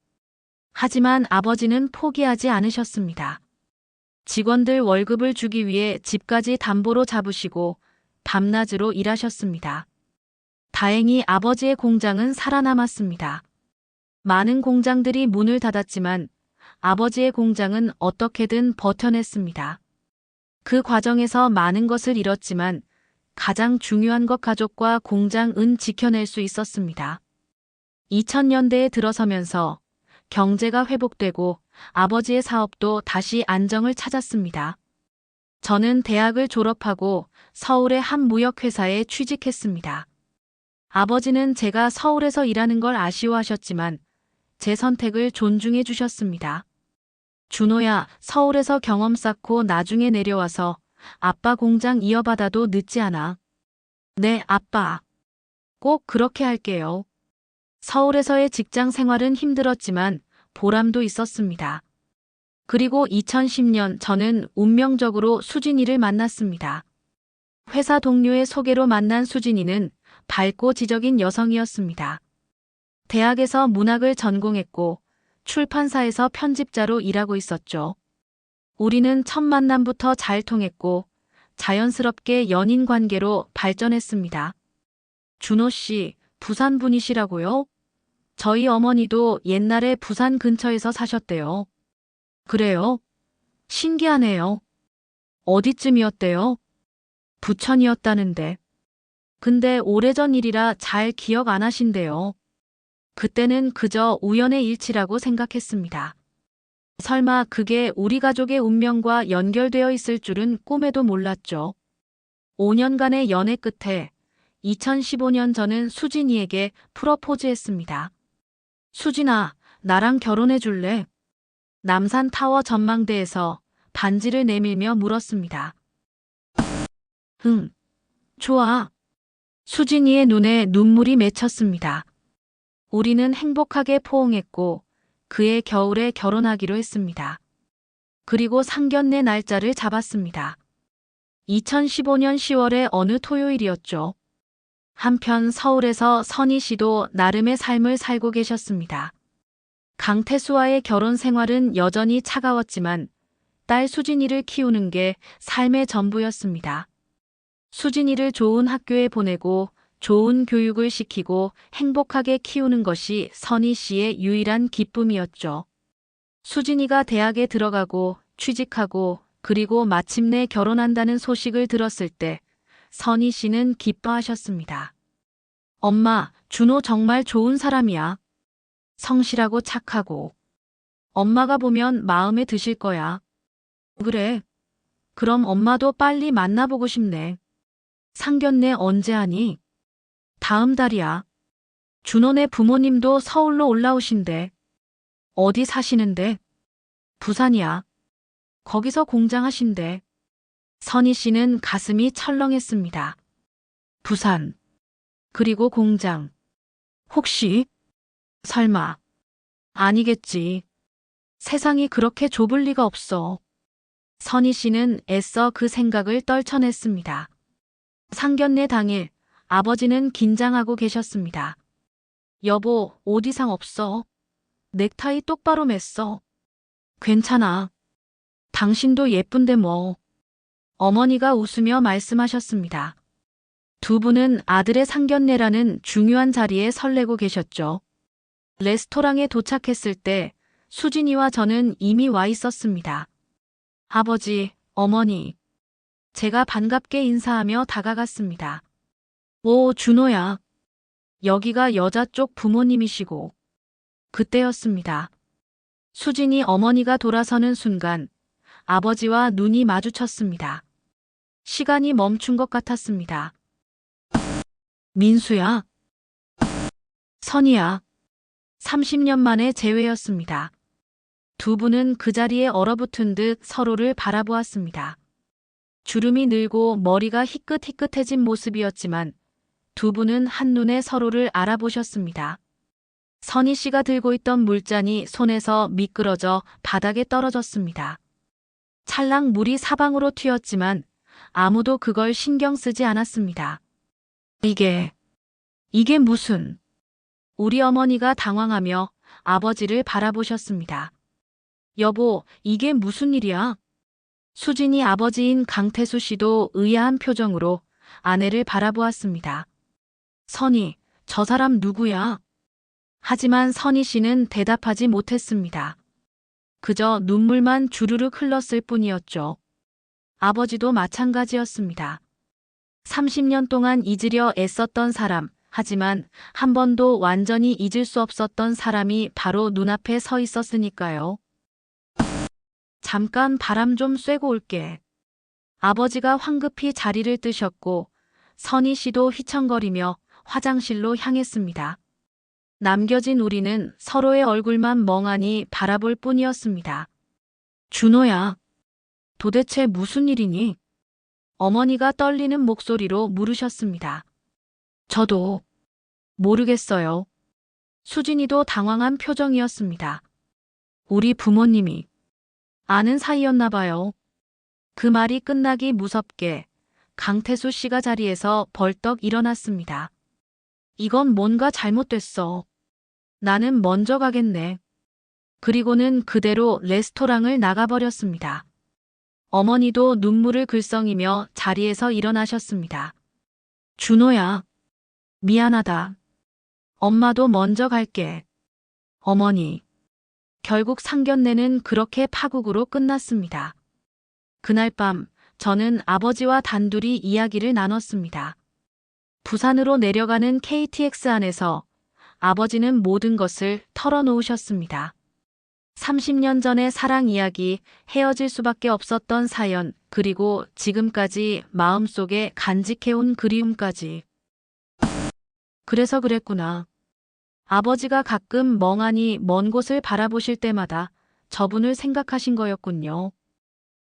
하지만 아버지는 포기하지 않으셨습니다. 직원들 월급을 주기 위해 집까지 담보로 잡으시고 밤낮으로 일하셨습니다. 다행히 아버지의 공장은 살아남았습니다. 많은 공장들이 문을 닫았지만 아버지의 공장은 어떻게든 버텨냈습니다. 그 과정에서 많은 것을 잃었지만 가장 중요한 것 가족과 공장은 지켜낼 수 있었습니다. 2000년대에 들어서면서 경제가 회복되고 아버지의 사업도 다시 안정을 찾았습니다. 저는 대학을 졸업하고 서울의 한 무역회사에 취직했습니다. 아버지는 제가 서울에서 일하는 걸 아쉬워하셨지만 제 선택을 존중해 주셨습니다. 준호야, 서울에서 경험 쌓고 나중에 내려와서 아빠 공장 이어받아도 늦지 않아. 네, 아빠. 꼭 그렇게 할게요. 서울에서의 직장 생활은 힘들었지만 보람도 있었습니다. 그리고 2010년 저는 운명적으로 수진이를 만났습니다. 회사 동료의 소개로 만난 수진이는 밝고 지적인 여성이었습니다. 대학에서 문학을 전공했고 출판사에서 편집자로 일하고 있었죠. 우리는 첫 만남부터 잘 통했고 자연스럽게 연인 관계로 발전했습니다. 준호 씨, 부산 분이시라고요? 저희 어머니도 옛날에 부산 근처에서 사셨대요. 그래요? 신기하네요. 어디쯤이었대요? 부천이었다는데. 근데 오래전 일이라 잘 기억 안 하신대요. 그때는 그저 우연의 일치라고 생각했습니다. 설마 그게 우리 가족의 운명과 연결되어 있을 줄은 꿈에도 몰랐죠. 5년간의 연애 끝에 2015년 저는 수진이에게 프러포즈했습니다. 수진아, 나랑 결혼해 줄래? 남산타워 전망대에서 반지를 내밀며 물었습니다. 응, 좋아. 수진이의 눈에 눈물이 맺혔습니다. 우리는 행복하게 포옹했고 그해 겨울에 결혼하기로 했습니다. 그리고 상견례 날짜를 잡았습니다. 2015년 10월의 어느 토요일이었죠. 한편 서울에서 선희 씨도 나름의 삶을 살고 계셨습니다. 강태수와의 결혼 생활은 여전히 차가웠지만 딸 수진이를 키우는 게 삶의 전부였습니다. 수진이를 좋은 학교에 보내고 좋은 교육을 시키고 행복하게 키우는 것이 선희 씨의 유일한 기쁨이었죠. 수진이가 대학에 들어가고 취직하고 그리고 마침내 결혼한다는 소식을 들었을 때 선희 씨는 기뻐하셨습니다. 엄마, 준호 정말 좋은 사람이야. 성실하고 착하고. 엄마가 보면 마음에 드실 거야. 그래. 그럼 엄마도 빨리 만나보고 싶네. 상견례 언제 하니? 다음 달이야. 준호네 부모님도 서울로 올라오신대. 어디 사시는데? 부산이야. 거기서 공장 하신대. 선희 씨는 가슴이 철렁했습니다. 부산. 그리고 공장. 혹시? 설마. 아니겠지. 세상이 그렇게 좁을 리가 없어. 선희 씨는 애써 그 생각을 떨쳐냈습니다. 상견례 당일 아버지는 긴장하고 계셨습니다. 여보, 옷 이상 없어. 넥타이 똑바로 맸어. 괜찮아. 당신도 예쁜데 뭐. 어머니가 웃으며 말씀하셨습니다. 두 분은 아들의 상견례라는 중요한 자리에 설레고 계셨죠. 레스토랑에 도착했을 때 수진이와 저는 이미 와 있었습니다. 아버지, 어머니. 제가 반갑게 인사하며 다가갔습니다. 오, 준호야. 여기가 여자 쪽 부모님이시고. 그때였습니다. 수진이 어머니가 돌아서는 순간 아버지와 눈이 마주쳤습니다. 시간이 멈춘 것 같았습니다. 민수야. 선이야. 30년 만에 재회였습니다. 두 분은 그 자리에 얼어붙은 듯 서로를 바라보았습니다. 주름이 늘고 머리가 희끗희끗해진 모습이었지만 두 분은 한눈에 서로를 알아보셨습니다. 선희 씨가 들고 있던 물잔이 손에서 미끄러져 바닥에 떨어졌습니다. 찰랑 물이 사방으로 튀었지만 아무도 그걸 신경 쓰지 않았습니다. 이게 무슨... 우리 어머니가 당황하며 아버지를 바라보셨습니다. 여보, 이게 무슨 일이야? 수진이 아버지인 강태수 씨도 의아한 표정으로 아내를 바라보았습니다. 선희, 저 사람 누구야? 하지만 선희 씨는 대답하지 못했습니다. 그저 눈물만 주르륵 흘렀을 뿐이었죠. 아버지도 마찬가지였습니다. 30년 동안 잊으려 애썼던 사람, 하지만 한 번도 완전히 잊을 수 없었던 사람이 바로 눈앞에 서 있었으니까요. 잠깐 바람 좀 쐬고 올게. 아버지가 황급히 자리를 뜨셨고 선희 씨도 휘청거리며 화장실로 향했습니다. 남겨진 우리는 서로의 얼굴만 멍하니 바라볼 뿐이었습니다. 준호야, 도대체 무슨 일이니? 어머니가 떨리는 목소리로 물으셨습니다. 저도 모르겠어요. 수진이도 당황한 표정이었습니다. 우리 부모님이 아는 사이였나 봐요. 그 말이 끝나기 무섭게 강태수 씨가 자리에서 벌떡 일어났습니다. 이건 뭔가 잘못됐어. 나는 먼저 가겠네. 그리고는 그대로 레스토랑을 나가버렸습니다. 어머니도 눈물을 글썽이며 자리에서 일어나셨습니다. 준호야, 미안하다. 엄마도 먼저 갈게. 어머니. 결국 상견례는 그렇게 파국으로 끝났습니다. 그날 밤 저는 아버지와 단둘이 이야기를 나눴습니다. 부산으로 내려가는 KTX 안에서 아버지는 모든 것을 털어놓으셨습니다. 30년 전의 사랑 이야기, 헤어질 수밖에 없었던 사연, 그리고 지금까지 마음속에 간직해온 그리움까지. 그래서 그랬구나. 아버지가 가끔 멍하니 먼 곳을 바라보실 때마다 저분을 생각하신 거였군요.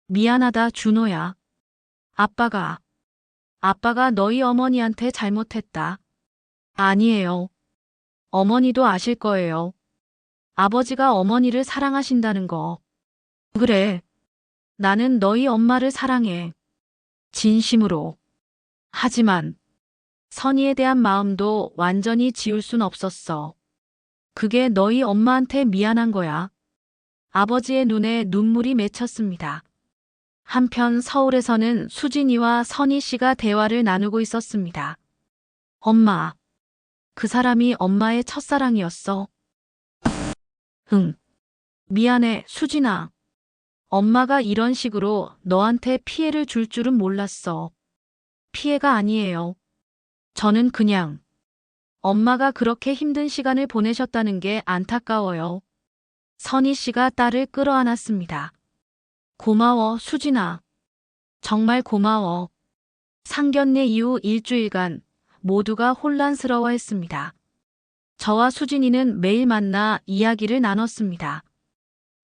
미안하다, 준호야. 아빠가 너희 어머니한테 잘못했다. 아니에요. 어머니도 아실 거예요. 아버지가 어머니를 사랑하신다는 거. 그래. 나는 너희 엄마를 사랑해. 진심으로. 하지만 선희에 대한 마음도 완전히 지울 순 없었어. 그게 너희 엄마한테 미안한 거야. 아버지의 눈에 눈물이 맺혔습니다. 한편 서울에서는 수진이와 선희 씨가 대화를 나누고 있었습니다. 엄마, 그 사람이 엄마의 첫사랑이었어. 응. 미안해, 수진아. 엄마가 이런 식으로 너한테 피해를 줄 줄은 몰랐어. 피해가 아니에요. 저는 그냥 엄마가 그렇게 힘든 시간을 보내셨다는 게 안타까워요. 선희 씨가 딸을 끌어안았습니다. 고마워, 수진아. 정말 고마워. 상견례 이후 일주일간 모두가 혼란스러워했습니다. 저와 수진이는 매일 만나 이야기를 나눴습니다.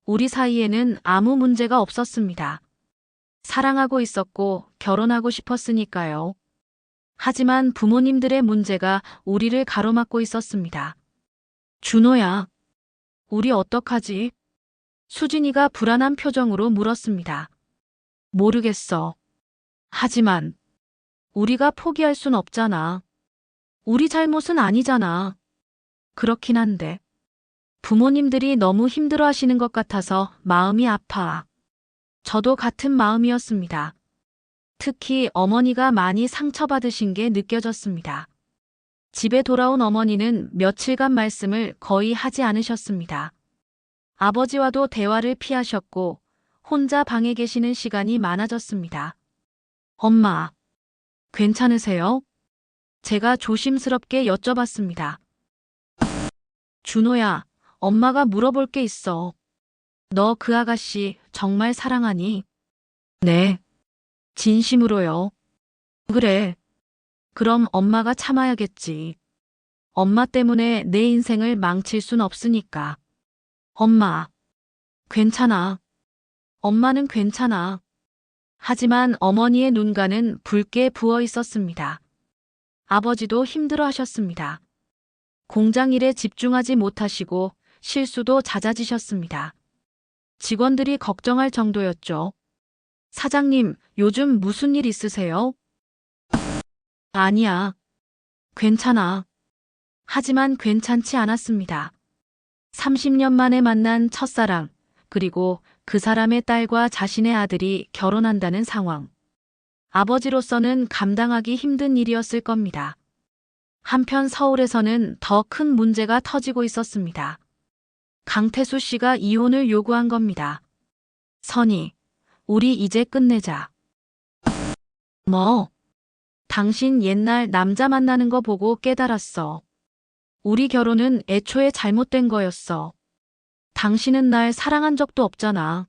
우리 사이에는 아무 문제가 없었습니다. 사랑하고 있었고 결혼하고 싶었으니까요. 하지만 부모님들의 문제가 우리를 가로막고 있었습니다. 준호야, 우리 어떡하지? 수진이가 불안한 표정으로 물었습니다. 모르겠어. 하지만 우리가 포기할 순 없잖아. 우리 잘못은 아니잖아. 그렇긴 한데 부모님들이 너무 힘들어 하시는 것 같아서 마음이 아파. 저도 같은 마음이었습니다. 특히 어머니가 많이 상처받으신 게 느껴졌습니다. 집에 돌아온 어머니는 며칠간 말씀을 거의 하지 않으셨습니다. 아버지와도 대화를 피하셨고 혼자 방에 계시는 시간이 많아졌습니다. 엄마, 괜찮으세요? 제가 조심스럽게 여쭤봤습니다. 준호야, 엄마가 물어볼 게 있어. 너 그 아가씨 정말 사랑하니? 네. 진심으로요. 그래. 그럼 엄마가 참아야겠지. 엄마 때문에 내 인생을 망칠 순 없으니까. 엄마, 괜찮아. 엄마는 괜찮아. 하지만 어머니의 눈가는 붉게 부어 있었습니다. 아버지도 힘들어 하셨습니다. 공장 일에 집중하지 못하시고 실수도 잦아지셨습니다. 직원들이 걱정할 정도였죠. 사장님, 요즘 무슨 일 있으세요? 아니야. 괜찮아. 하지만 괜찮지 않았습니다. 30년 만에 만난 첫사랑, 그리고 그 사람의 딸과 자신의 아들이 결혼한다는 상황. 아버지로서는 감당하기 힘든 일이었을 겁니다. 한편 서울에서는 더 큰 문제가 터지고 있었습니다. 강태수 씨가 이혼을 요구한 겁니다. 선희, 우리 이제 끝내자. 뭐? 당신 옛날 남자 만나는 거 보고 깨달았어. 우리 결혼은 애초에 잘못된 거였어. 당신은 날 사랑한 적도 없잖아.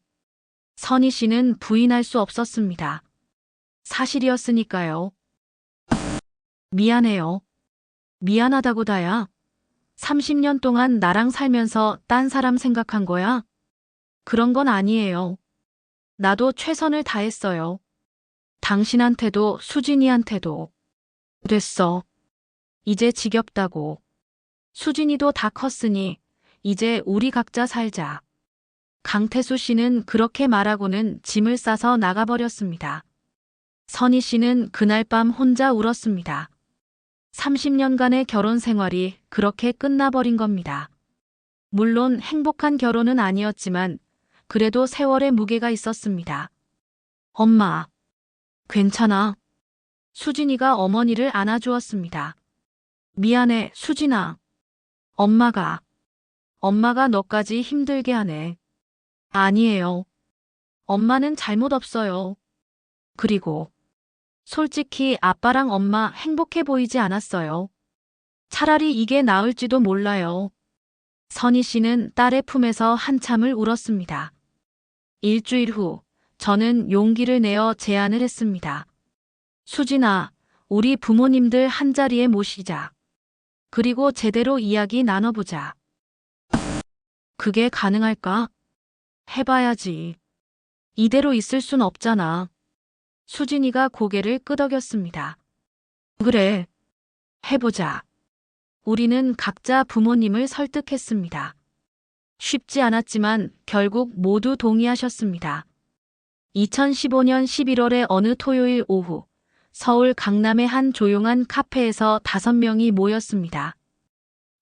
선희 씨는 부인할 수 없었습니다. 사실이었으니까요. 미안해요. 미안하다고 다야. 30년 동안 나랑 살면서 딴 사람 생각한 거야? 그런 건 아니에요. 나도 최선을 다했어요. 당신한테도 수진이한테도. 됐어. 이제 지겹다고. 수진이도 다 컸으니 이제 우리 각자 살자. 강태수 씨는 그렇게 말하고는 짐을 싸서 나가버렸습니다. 선희 씨는 그날 밤 혼자 울었습니다. 30년간의 결혼 생활이 그렇게 끝나버린 겁니다. 물론 행복한 결혼은 아니었지만 그래도 세월의 무게가 있었습니다. 엄마, 괜찮아. 수진이가 어머니를 안아주었습니다. 미안해, 수진아. 엄마가 너까지 힘들게 하네. 아니에요. 엄마는 잘못 없어요. 그리고 솔직히 아빠랑 엄마 행복해 보이지 않았어요. 차라리 이게 나을지도 몰라요. 선희 씨는 딸의 품에서 한참을 울었습니다. 일주일 후 저는 용기를 내어 제안을 했습니다. 수진아, 우리 부모님들 한자리에 모시자. 그리고 제대로 이야기 나눠보자. 그게 가능할까? 해봐야지. 이대로 있을 순 없잖아. 수진이가 고개를 끄덕였습니다. 그래, 해보자. 우리는 각자 부모님을 설득했습니다. 쉽지 않았지만 결국 모두 동의하셨습니다. 2015년 11월의 어느 토요일 오후, 서울 강남의 한 조용한 카페에서 5명이 모였습니다.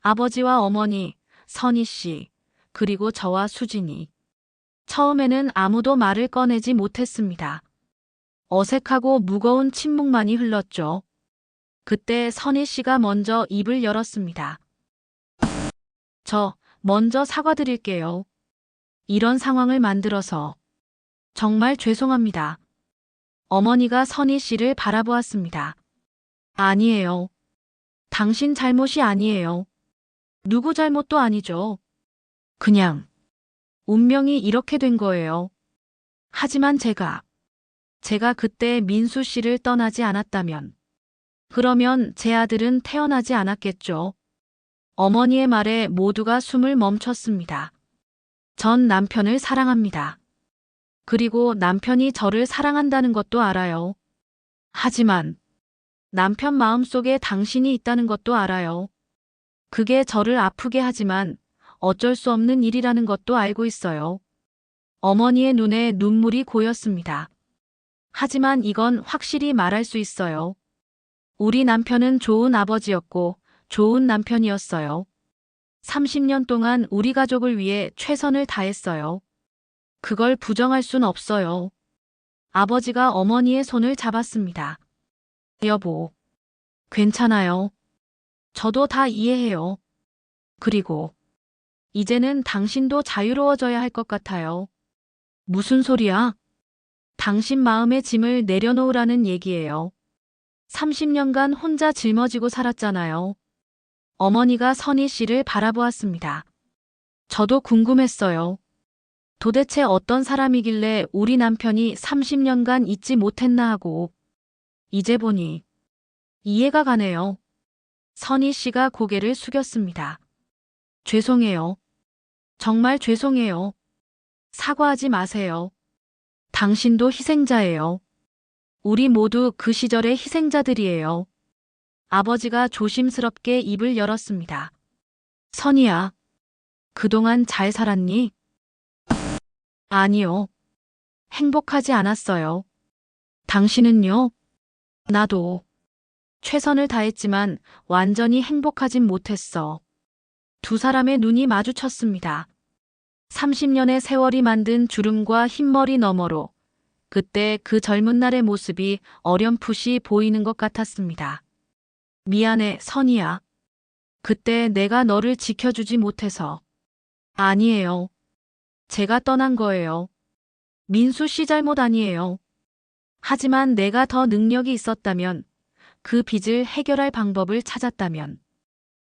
아버지와 어머니, 선희 씨, 그리고 저와 수진이. 처음에는 아무도 말을 꺼내지 못했습니다. 어색하고 무거운 침묵만이 흘렀죠. 그때 선희 씨가 먼저 입을 열었습니다. 저 먼저 사과드릴게요. 이런 상황을 만들어서 정말 죄송합니다. 어머니가 선희 씨를 바라보았습니다. 아니에요. 당신 잘못이 아니에요. 누구 잘못도 아니죠. 그냥 운명이 이렇게 된 거예요. 하지만 제가 그때 민수 씨를 떠나지 않았다면, 그러면 제 아들은 태어나지 않았겠죠. 어머니의 말에 모두가 숨을 멈췄습니다. 전 남편을 사랑합니다. 그리고 남편이 저를 사랑한다는 것도 알아요. 하지만 남편 마음속에 당신이 있다는 것도 알아요. 그게 저를 아프게 하지만 어쩔 수 없는 일이라는 것도 알고 있어요. 어머니의 눈에 눈물이 고였습니다. 하지만 이건 확실히 말할 수 있어요. 우리 남편은 좋은 아버지였고 좋은 남편이었어요. 30년 동안 우리 가족을 위해 최선을 다했어요. 그걸 부정할 순 없어요. 아버지가 어머니의 손을 잡았습니다. 여보, 괜찮아요. 저도 다 이해해요. 그리고 이제는 당신도 자유로워져야 할 것 같아요. 무슨 소리야? 당신 마음의 짐을 내려놓으라는 얘기예요. 30년간 혼자 짊어지고 살았잖아요. 어머니가 선희 씨를 바라보았습니다. 저도 궁금했어요. 도대체 어떤 사람이길래 우리 남편이 30년간 잊지 못했나 하고. 이제 보니 이해가 가네요. 선희 씨가 고개를 숙였습니다. 죄송해요. 정말 죄송해요. 사과하지 마세요. 당신도 희생자예요. 우리 모두 그 시절의 희생자들이에요. 아버지가 조심스럽게 입을 열었습니다. 선희야, 그동안 잘 살았니? 아니요. 행복하지 않았어요. 당신은요? 나도. 최선을 다했지만 완전히 행복하진 못했어. 두 사람의 눈이 마주쳤습니다. 30년의 세월이 만든 주름과 흰머리 너머로 그때 그 젊은 날의 모습이 어렴풋이 보이는 것 같았습니다. 미안해, 선희야. 그때 내가 너를 지켜주지 못해서. 아니에요. 제가 떠난 거예요. 민수 씨 잘못 아니에요. 하지만 내가 더 능력이 있었다면, 그 빚을 해결할 방법을 찾았다면,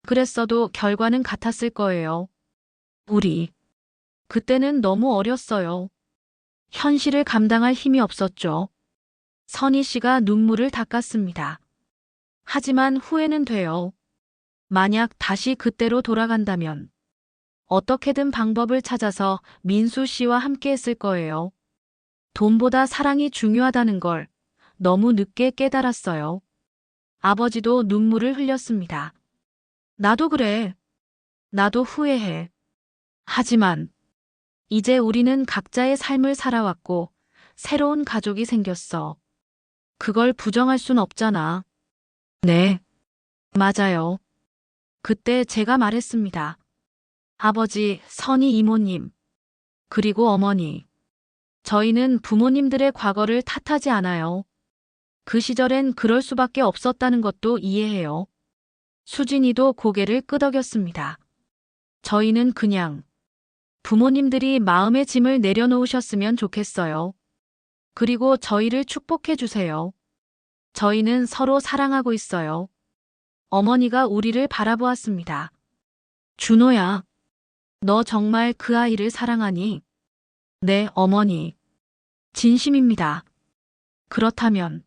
그랬어도 결과는 같았을 거예요. 우리 그때는 너무 어렸어요. 현실을 감당할 힘이 없었죠. 선희 씨가 눈물을 닦았습니다. 하지만 후회는 돼요. 만약 다시 그때로 돌아간다면 어떻게든 방법을 찾아서 민수 씨와 함께 했을 거예요. 돈보다 사랑이 중요하다는 걸 너무 늦게 깨달았어요. 아버지도 눈물을 흘렸습니다. 나도 그래. 나도 후회해. 하지만 이제 우리는 각자의 삶을 살아왔고 새로운 가족이 생겼어. 그걸 부정할 순 없잖아. 네, 맞아요. 그때 제가 말했습니다. 아버지, 선희 이모님, 그리고 어머니. 저희는 부모님들의 과거를 탓하지 않아요. 그 시절엔 그럴 수밖에 없었다는 것도 이해해요. 수진이도 고개를 끄덕였습니다. 저희는 그냥 부모님들이 마음의 짐을 내려놓으셨으면 좋겠어요. 그리고 저희를 축복해 주세요. 저희는 서로 사랑하고 있어요. 어머니가 우리를 바라보았습니다. 준호야, 너 정말 그 아이를 사랑하니? 네, 어머니. 진심입니다. 그렇다면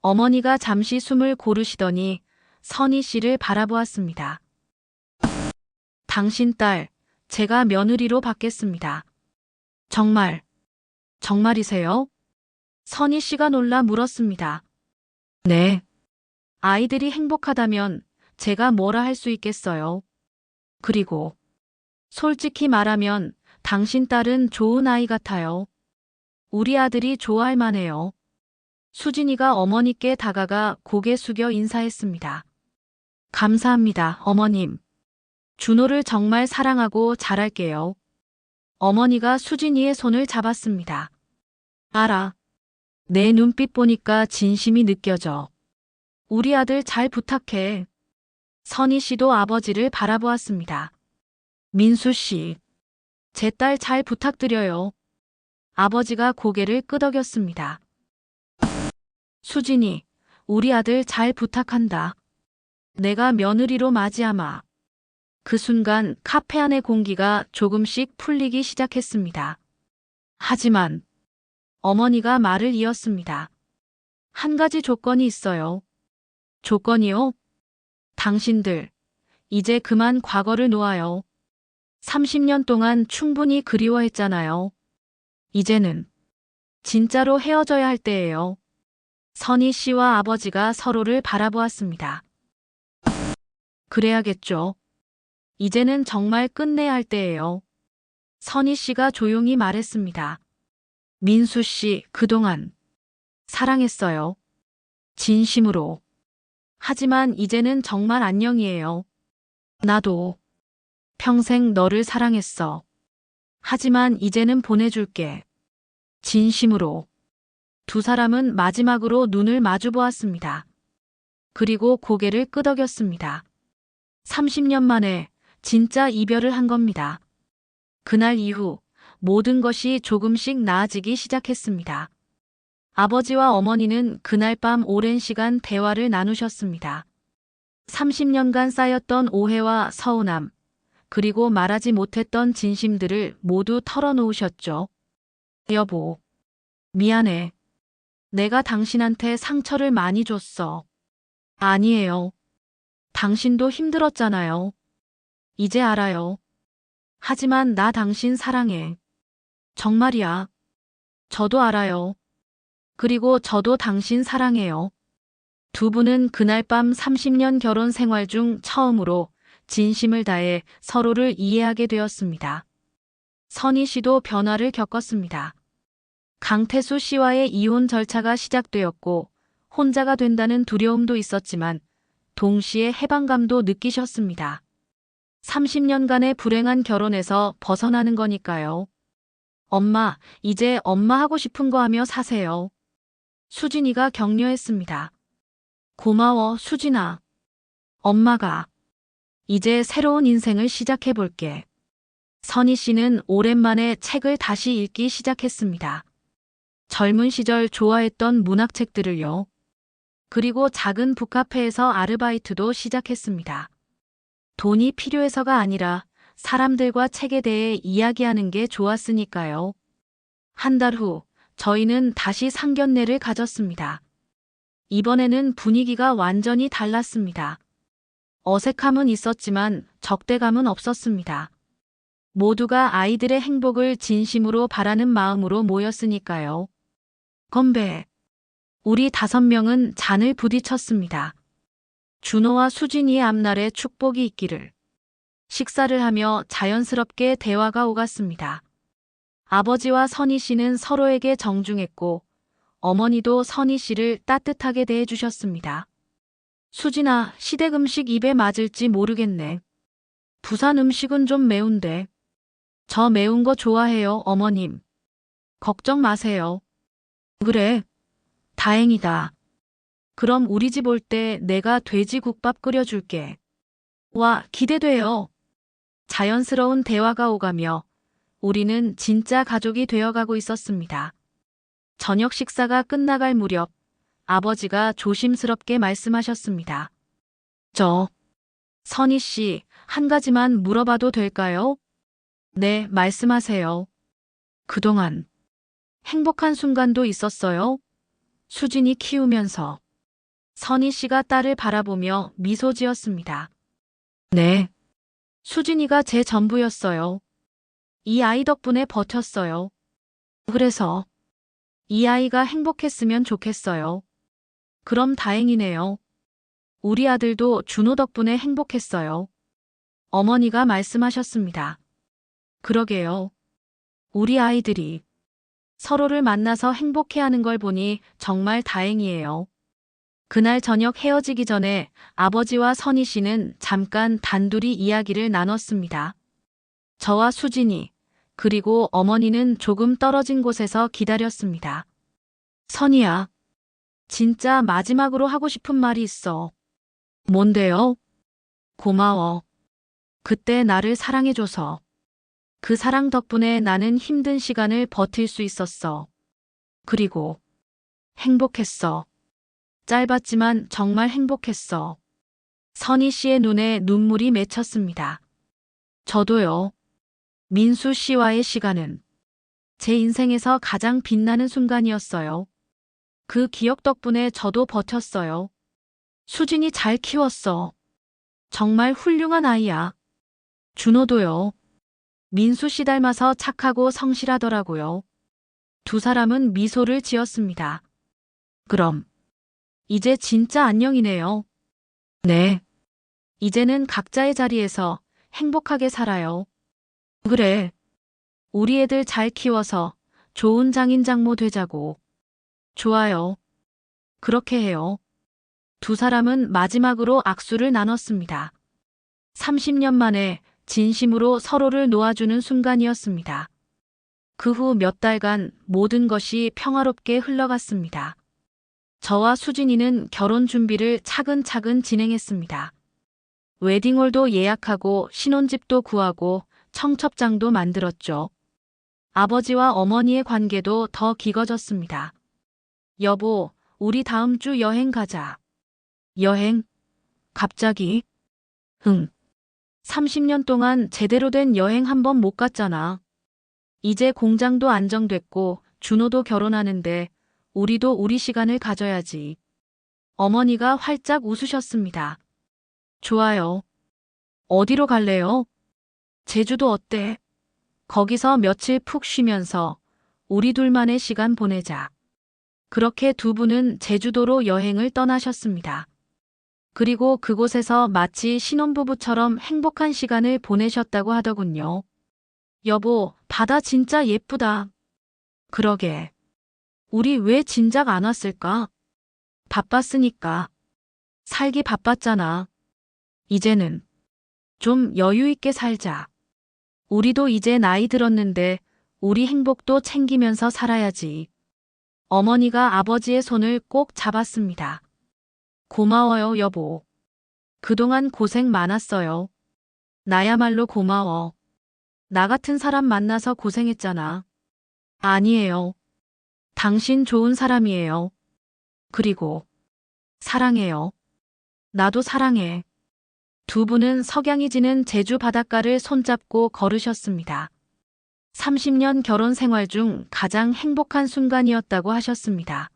어머니가 잠시 숨을 고르시더니 선희 씨를 바라보았습니다. 당신 딸, 제가 며느리로 받겠습니다. 정말이세요? 선희 씨가 놀라 물었습니다. 네. 아이들이 행복하다면 제가 뭐라 할 수 있겠어요. 그리고 솔직히 말하면 당신 딸은 좋은 아이 같아요. 우리 아들이 좋아할 만해요. 수진이가 어머니께 다가가 고개 숙여 인사했습니다. 감사합니다, 어머님. 준호를 정말 사랑하고 잘할게요. 어머니가 수진이의 손을 잡았습니다. 알아. 내 눈빛 보니까 진심이 느껴져. 우리 아들 잘 부탁해. 선희 씨도 아버지를 바라보았습니다. 민수 씨, 제 딸 잘 부탁드려요. 아버지가 고개를 끄덕였습니다. 수진이, 우리 아들 잘 부탁한다. 내가 며느리로 맞이하마. 그 순간 카페 안의 공기가 조금씩 풀리기 시작했습니다. 하지만 어머니가 말을 이었습니다. 한 가지 조건이 있어요. 조건이요? 당신들, 이제 그만 과거를 놓아요. 30년 동안 충분히 그리워했잖아요. 이제는 진짜로 헤어져야 할 때예요. 선희 씨와 아버지가 서로를 바라보았습니다. 그래야겠죠. 이제는 정말 끝내야 할 때예요. 선희 씨가 조용히 말했습니다. 민수 씨, 그동안 사랑했어요. 진심으로. 하지만 이제는 정말 안녕이에요. 나도 평생 너를 사랑했어. 하지만 이제는 보내줄게. 진심으로. 두 사람은 마지막으로 눈을 마주 보았습니다. 그리고 고개를 끄덕였습니다. 30년 만에 진짜 이별을 한 겁니다. 그날 이후 모든 것이 조금씩 나아지기 시작했습니다. 아버지와 어머니는 그날 밤 오랜 시간 대화를 나누셨습니다. 30년간 쌓였던 오해와 서운함, 그리고 말하지 못했던 진심들을 모두 털어놓으셨죠. 여보, 미안해. 내가 당신한테 상처를 많이 줬어. 아니에요. 당신도 힘들었잖아요. 이제 알아요. 하지만 나 당신 사랑해. 정말이야. 저도 알아요. 그리고 저도 당신 사랑해요. 두 분은 그날 밤 30년 결혼 생활 중 처음으로 진심을 다해 서로를 이해하게 되었습니다. 선희 씨도 변화를 겪었습니다. 강태수 씨와의 이혼 절차가 시작되었고 혼자가 된다는 두려움도 있었지만 동시에 해방감도 느끼셨습니다. 30년간의 불행한 결혼에서 벗어나는 거니까요. 엄마, 이제 엄마 하고 싶은 거 하며 사세요. 수진이가 격려했습니다. 고마워, 수진아. 엄마가 이제 새로운 인생을 시작해 볼게. 선희 씨는 오랜만에 책을 다시 읽기 시작했습니다. 젊은 시절 좋아했던 문학책들을요. 그리고 작은 북카페에서 아르바이트도 시작했습니다. 돈이 필요해서가 아니라 사람들과 책에 대해 이야기하는 게 좋았으니까요. 한 달 후 저희는 다시 상견례를 가졌습니다. 이번에는 분위기가 완전히 달랐습니다. 어색함은 있었지만 적대감은 없었습니다. 모두가 아이들의 행복을 진심으로 바라는 마음으로 모였으니까요. 건배. 우리 5명은 잔을 부딪혔습니다. 준호와 수진이의 앞날에 축복이 있기를. 식사를 하며 자연스럽게 대화가 오갔습니다. 아버지와 선희 씨는 서로에게 정중했고 어머니도 선희 씨를 따뜻하게 대해주셨습니다. 수진아, 시댁 음식 입에 맞을지 모르겠네. 부산 음식은 좀 매운데. 저 매운 거 좋아해요, 어머님. 걱정 마세요. 그래, 다행이다. 그럼 우리 집 올 때 내가 돼지국밥 끓여줄게. 와, 기대돼요. 자연스러운 대화가 오가며 우리는 진짜 가족이 되어가고 있었습니다. 저녁 식사가 끝나갈 무렵 아버지가 조심스럽게 말씀하셨습니다. 선희 씨, 한 가지만 물어봐도 될까요? 네, 말씀하세요. 그동안 행복한 순간도 있었어요? 수진이 키우면서. 선희 씨가 딸을 바라보며 미소 지었습니다. 네. 수진이가 제 전부였어요. 이 아이 덕분에 버텼어요. 그래서 이 아이가 행복했으면 좋겠어요. 그럼 다행이네요. 우리 아들도 준호 덕분에 행복했어요. 어머니가 말씀하셨습니다. 그러게요. 우리 아이들이 서로를 만나서 행복해하는 걸 보니 정말 다행이에요. 그날 저녁 헤어지기 전에 아버지와 선희 씨는 잠깐 단둘이 이야기를 나눴습니다. 저와 수진이, 그리고 어머니는 조금 떨어진 곳에서 기다렸습니다. 선희야, 진짜 마지막으로 하고 싶은 말이 있어. 뭔데요? 고마워. 그때 나를 사랑해줘서. 그 사랑 덕분에 나는 힘든 시간을 버틸 수 있었어. 그리고 행복했어. 짧았지만 정말 행복했어. 선희 씨의 눈에 눈물이 맺혔습니다. 저도요. 민수 씨와의 시간은 제 인생에서 가장 빛나는 순간이었어요. 그 기억 덕분에 저도 버텼어요. 수진이 잘 키웠어. 정말 훌륭한 아이야. 준호도요. 민수 씨 닮아서 착하고 성실하더라고요. 두 사람은 미소를 지었습니다. 그럼 이제 진짜 안녕이네요. 네. 이제는 각자의 자리에서 행복하게 살아요. 그래. 우리 애들 잘 키워서 좋은 장인 장모 되자고. 좋아요. 그렇게 해요. 두 사람은 마지막으로 악수를 나눴습니다. 30년 만에 진심으로 서로를 놓아주는 순간이었습니다. 그 후 몇 달간 모든 것이 평화롭게 흘러갔습니다. 저와 수진이는 결혼 준비를 차근차근 진행했습니다. 웨딩홀도 예약하고 신혼집도 구하고 청첩장도 만들었죠. 아버지와 어머니의 관계도 더 깊어졌습니다. 여보, 우리 다음 주 여행 가자. 여행? 갑자기? 30년 동안 제대로 된 여행 한 번 못 갔잖아. 이제 공장도 안정됐고 준호도 결혼하는데 우리도 우리 시간을 가져야지. 어머니가 활짝 웃으셨습니다. 좋아요. 어디로 갈래요? 제주도 어때? 거기서 며칠 푹 쉬면서 우리 둘만의 시간 보내자. 그렇게 두 분은 제주도로 여행을 떠나셨습니다. 그리고 그곳에서 마치 신혼부부처럼 행복한 시간을 보내셨다고 하더군요. 여보, 바다 진짜 예쁘다. 그러게. 우리 왜 진작 안 왔을까? 바빴으니까. 살기 바빴잖아. 이제는 좀 여유 있게 살자. 우리도 이제 나이 들었는데 우리 행복도 챙기면서 살아야지. 어머니가 아버지의 손을 꼭 잡았습니다. 고마워요, 여보. 그동안 고생 많았어요. 나야말로 고마워. 나 같은 사람 만나서 고생했잖아. 아니에요. 당신 좋은 사람이에요. 그리고 사랑해요. 나도 사랑해. 두 분은 석양이 지는 제주 바닷가를 손잡고 걸으셨습니다. 30년 결혼 생활 중 가장 행복한 순간이었다고 하셨습니다.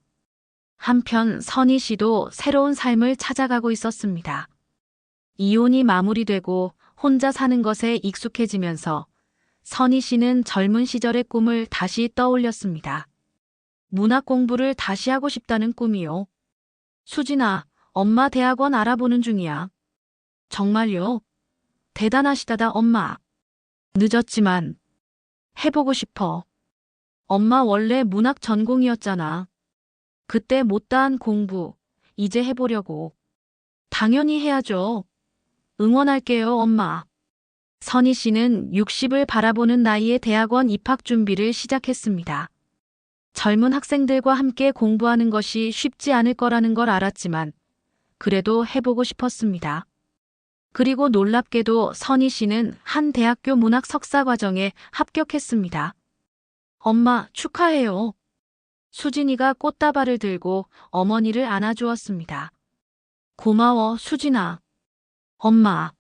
한편 선희 씨도 새로운 삶을 찾아가고 있었습니다. 이혼이 마무리되고 혼자 사는 것에 익숙해지면서 선희 씨는 젊은 시절의 꿈을 다시 떠올렸습니다. 문학 공부를 다시 하고 싶다는 꿈이요. 수진아, 엄마 대학원 알아보는 중이야. 정말요? 대단하시다다 엄마. 늦었지만 해보고 싶어. 엄마 원래 문학 전공이었잖아. 그때 못다한 공부, 이제 해보려고. 당연히 해야죠. 응원할게요, 엄마. 선희 씨는 60을 바라보는 나이에 대학원 입학 준비를 시작했습니다. 젊은 학생들과 함께 공부하는 것이 쉽지 않을 거라는 걸 알았지만 그래도 해보고 싶었습니다. 그리고 놀랍게도 선희 씨는 한 대학교 문학 석사 과정에 합격했습니다. 엄마, 축하해요. 수진이가 꽃다발을 들고 어머니를 안아주었습니다. 고마워, 수진아. 엄마,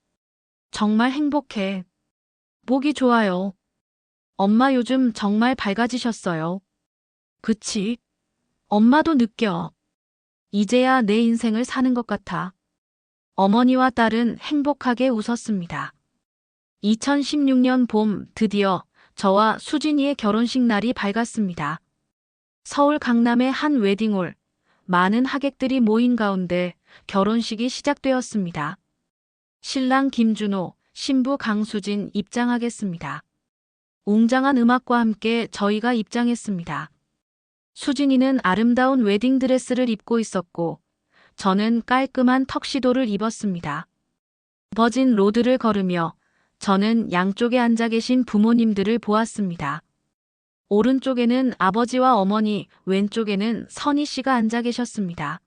정말 행복해. 보기 좋아요. 엄마 요즘 정말 밝아지셨어요. 그치? 엄마도 느껴. 이제야 내 인생을 사는 것 같아. 어머니와 딸은 행복하게 웃었습니다. 2016년 봄 드디어 저와 수진이의 결혼식 날이 밝았습니다. 서울 강남의 한 웨딩홀, 많은 하객들이 모인 가운데 결혼식이 시작되었습니다. 신랑 김준호, 신부 강수진 입장하겠습니다. 웅장한 음악과 함께 저희가 입장했습니다. 수진이는 아름다운 웨딩드레스를 입고 있었고, 저는 깔끔한 턱시도를 입었습니다. 버진 로드를 걸으며 저는 양쪽에 앉아 계신 부모님들을 보았습니다. 오른쪽에는 아버지와 어머니, 왼쪽에는 선희 씨가 앉아 계셨습니다.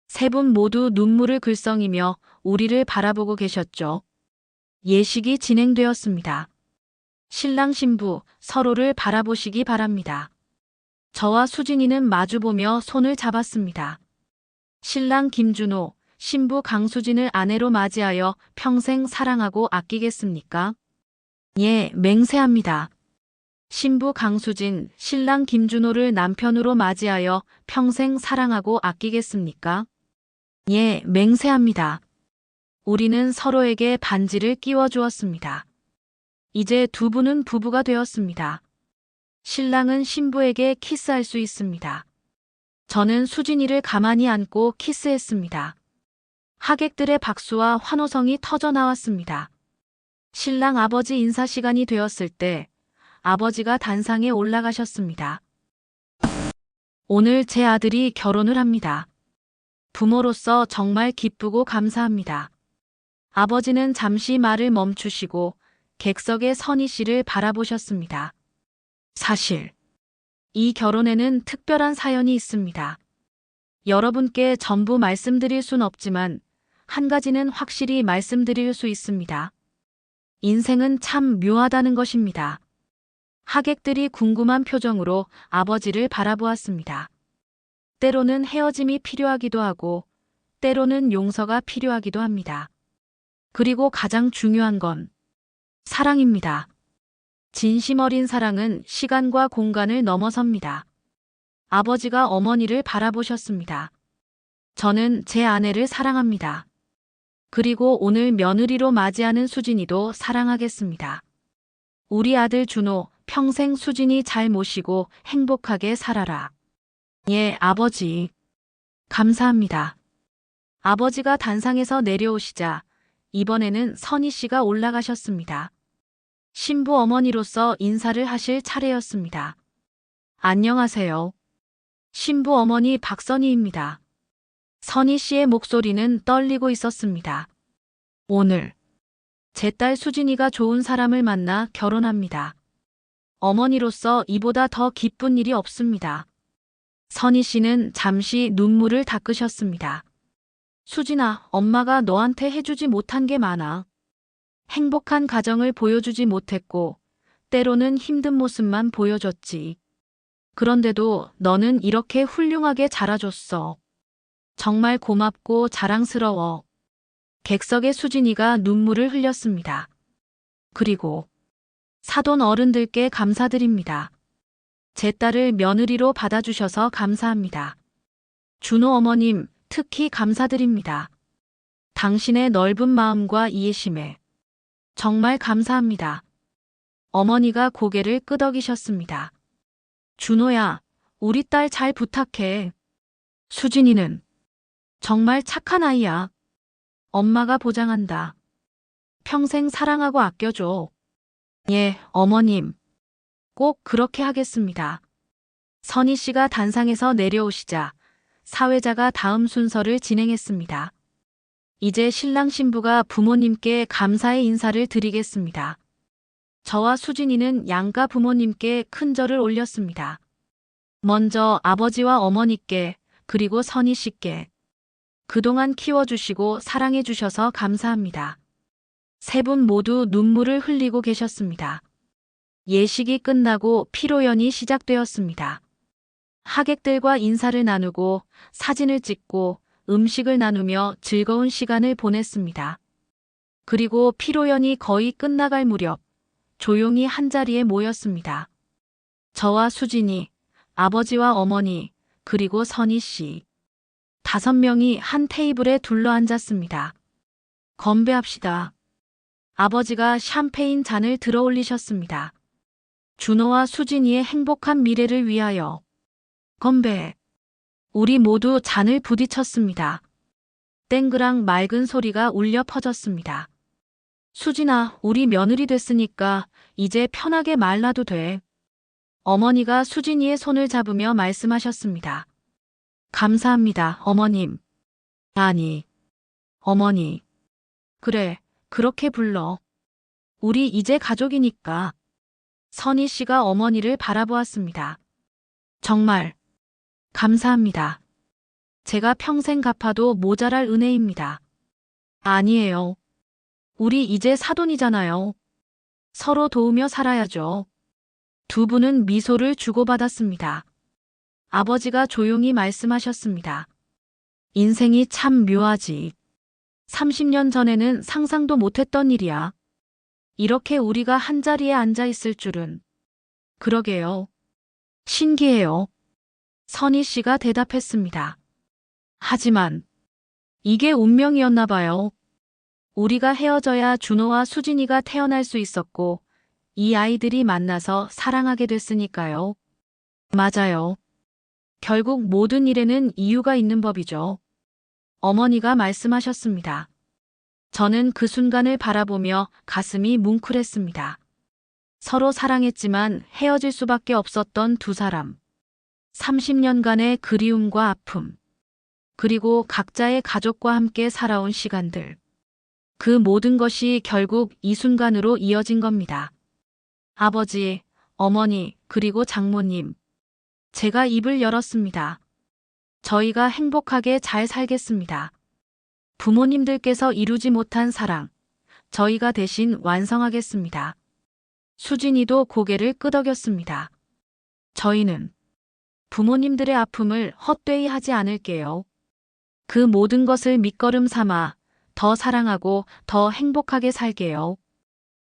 세 분 모두 눈물을 글썽이며 우리를 바라보고 계셨죠. 예식이 진행되었습니다. 신랑 신부 서로를 바라보시기 바랍니다. 저와 수진이는 마주보며 손을 잡았습니다. 신랑 김준호, 신부 강수진을 아내로 맞이하여 평생 사랑하고 아끼겠습니까? 예, 맹세합니다. 신부 강수진, 신랑 김준호를 남편으로 맞이하여 평생 사랑하고 아끼겠습니까? 예, 맹세합니다. 우리는 서로에게 반지를 끼워 주었습니다. 이제 두 분은 부부가 되었습니다. 신랑은 신부에게 키스할 수 있습니다. 저는 수진이를 가만히 안고 키스했습니다. 하객들의 박수와 환호성이 터져 나왔습니다. 신랑 아버지 인사 시간이 되었을 때 아버지가 단상에 올라가셨습니다. 오늘 제 아들이 결혼을 합니다. 부모로서 정말 기쁘고 감사합니다. 아버지는 잠시 말을 멈추시고 객석의 선희 씨를 바라보셨습니다. 사실 이 결혼에는 특별한 사연이 있습니다. 여러분께 전부 말씀드릴 순 없지만 한 가지는 확실히 말씀드릴 수 있습니다. 인생은 참 묘하다는 것입니다. 하객들이 궁금한 표정으로 아버지를 바라보았습니다. 때로는 헤어짐이 필요하기도 하고 때로는 용서가 필요하기도 합니다. 그리고 가장 중요한 건 사랑입니다. 진심 어린 사랑은 시간과 공간을 넘어섭니다. 아버지가 어머니를 바라보셨습니다. 저는 제 아내를 사랑합니다. 그리고 오늘 며느리로 맞이하는 수진이도 사랑하겠습니다. 우리 아들 준호, 평생 수진이 잘 모시고 행복하게 살아라. 예, 아버지. 감사합니다. 아버지가 단상에서 내려오시자 이번에는 선희 씨가 올라가셨습니다. 신부 어머니로서 인사를 하실 차례였습니다. 안녕하세요. 신부 어머니 박선희입니다. 선희 씨의 목소리는 떨리고 있었습니다. 오늘 제 딸 수진이가 좋은 사람을 만나 결혼합니다. 어머니로서 이보다 더 기쁜 일이 없습니다. 선희 씨는 잠시 눈물을 닦으셨습니다. 수진아, 엄마가 너한테 해주지 못한 게 많아. 행복한 가정을 보여주지 못했고, 때로는 힘든 모습만 보여줬지. 그런데도 너는 이렇게 훌륭하게 자라줬어. 정말 고맙고 자랑스러워. 객석의 수진이가 눈물을 흘렸습니다. 그리고 사돈 어른들께 감사드립니다. 제 딸을 며느리로 받아주셔서 감사합니다. 준호 어머님, 특히 감사드립니다. 당신의 넓은 마음과 이해심에 정말 감사합니다. 어머니가 고개를 끄덕이셨습니다. 준호야, 우리 딸 잘 부탁해. 수진이는 정말 착한 아이야. 엄마가 보장한다. 평생 사랑하고 아껴줘. 예, 어머님. 꼭 그렇게 하겠습니다. 선희 씨가 단상에서 내려오시자 사회자가 다음 순서를 진행했습니다. 이제 신랑 신부가 부모님께 감사의 인사를 드리겠습니다. 저와 수진이는 양가 부모님께 큰 절을 올렸습니다. 먼저 아버지와 어머니께, 그리고 선희 씨께 그동안 키워주시고 사랑해주셔서 감사합니다. 세 분 모두 눈물을 흘리고 계셨습니다. 예식이 끝나고 피로연이 시작되었습니다. 하객들과 인사를 나누고 사진을 찍고 음식을 나누며 즐거운 시간을 보냈습니다. 그리고 피로연이 거의 끝나갈 무렵 조용히 한자리에 모였습니다. 저와 수진이, 아버지와 어머니, 그리고 선희 씨. 5명이 한 테이블에 둘러앉았습니다. 건배합시다. 아버지가 샴페인 잔을 들어 올리셨습니다. 준호와 수진이의 행복한 미래를 위하여. 건배. 우리 모두 잔을 부딪혔습니다. 땡그랑 맑은 소리가 울려 퍼졌습니다. 수진아, 우리 며느리 됐으니까 이제 편하게 말라도 돼. 어머니가 수진이의 손을 잡으며 말씀하셨습니다. 감사합니다, 어머님. 아니, 어머니. 그래, 그렇게 불러. 우리 이제 가족이니까. 선희 씨가 어머니를 바라보았습니다. 정말 감사합니다. 제가 평생 갚아도 모자랄 은혜입니다. 아니에요. 우리 이제 사돈이잖아요. 서로 도우며 살아야죠. 두 분은 미소를 주고받았습니다. 아버지가 조용히 말씀하셨습니다. 인생이 참 묘하지. 30년 전에는 상상도 못했던 일이야. 이렇게 우리가 한자리에 앉아 있을 줄은. 그러게요. 신기해요. 선희 씨가 대답했습니다. 하지만 이게 운명이었나 봐요. 우리가 헤어져야 준호와 수진이가 태어날 수 있었고 이 아이들이 만나서 사랑하게 됐으니까요. 맞아요. 결국 모든 일에는 이유가 있는 법이죠. 어머니가 말씀하셨습니다. 저는 그 순간을 바라보며 가슴이 뭉클했습니다. 서로 사랑했지만 헤어질 수밖에 없었던 두 사람. 30년간의 그리움과 아픔. 그리고 각자의 가족과 함께 살아온 시간들. 그 모든 것이 결국 이 순간으로 이어진 겁니다. 아버지, 어머니, 그리고 장모님. 제가 입을 열었습니다. 저희가 행복하게 잘 살겠습니다. 부모님들께서 이루지 못한 사랑, 저희가 대신 완성하겠습니다. 수진이도 고개를 끄덕였습니다. 저희는 부모님들의 아픔을 헛되이 하지 않을게요. 그 모든 것을 밑거름 삼아 더 사랑하고 더 행복하게 살게요.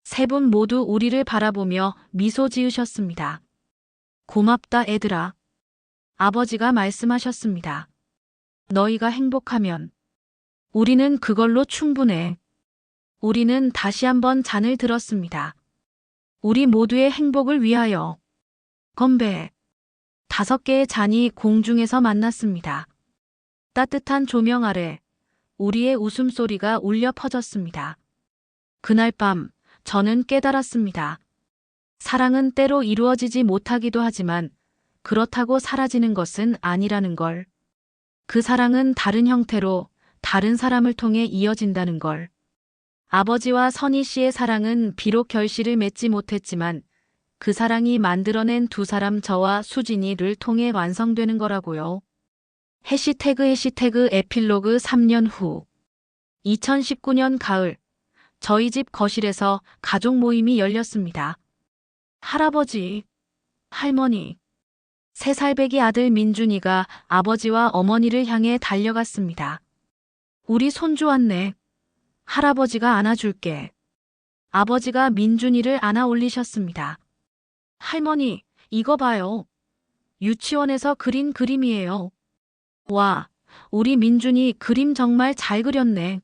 세 분 모두 우리를 바라보며 미소 지으셨습니다. 고맙다 애들아. 아버지가 말씀하셨습니다. 너희가 행복하면 우리는 그걸로 충분해. 우리는 다시 한번 잔을 들었습니다. 우리 모두의 행복을 위하여. 건배. 5개의 잔이 공중에서 만났습니다. 따뜻한 조명 아래 우리의 웃음소리가 울려 퍼졌습니다. 그날 밤 저는 깨달았습니다. 사랑은 때로 이루어지지 못하기도 하지만 그렇다고 사라지는 것은 아니라는 걸. 그 사랑은 다른 형태로 다른 사람을 통해 이어진다는 걸. 아버지와 선희 씨의 사랑은 비록 결실을 맺지 못했지만 그 사랑이 만들어낸 두 사람 저와 수진이를 통해 완성되는 거라고요. 해시태그 에필로그 3년 후 2019년 가을 저희 집 거실에서 가족 모임이 열렸습니다. 할아버지, 할머니, 3살배기 아들 민준이가 아버지와 어머니를 향해 달려갔습니다. 우리 손주 왔네. 할아버지가 안아줄게. 아버지가 민준이를 안아 올리셨습니다. 할머니, 이거 봐요. 유치원에서 그린 그림이에요. 와, 우리 민준이 그림 정말 잘 그렸네.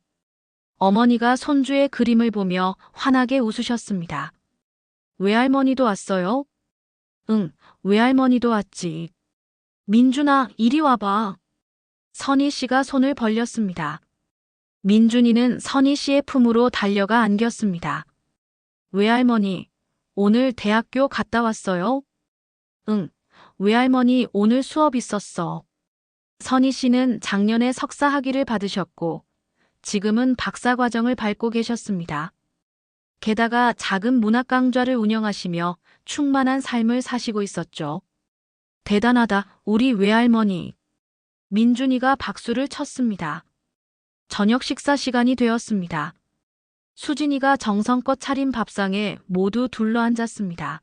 어머니가 손주의 그림을 보며 환하게 웃으셨습니다. 외할머니도 왔어요? 응, 외할머니도 왔지. 민준아, 이리 와봐. 선희 씨가 손을 벌렸습니다. 민준이는 선희 씨의 품으로 달려가 안겼습니다. 외할머니, 오늘 대학교 갔다 왔어요? 응, 외할머니 오늘 수업 있었어. 선희 씨는 작년에 석사 학위를 받으셨고 지금은 박사 과정을 밟고 계셨습니다. 게다가 작은 문학 강좌를 운영하시며 충만한 삶을 사시고 있었죠. 대단하다, 우리 외할머니. 민준이가 박수를 쳤습니다. 저녁 식사 시간이 되었습니다. 수진이가 정성껏 차린 밥상에 모두 둘러앉았습니다.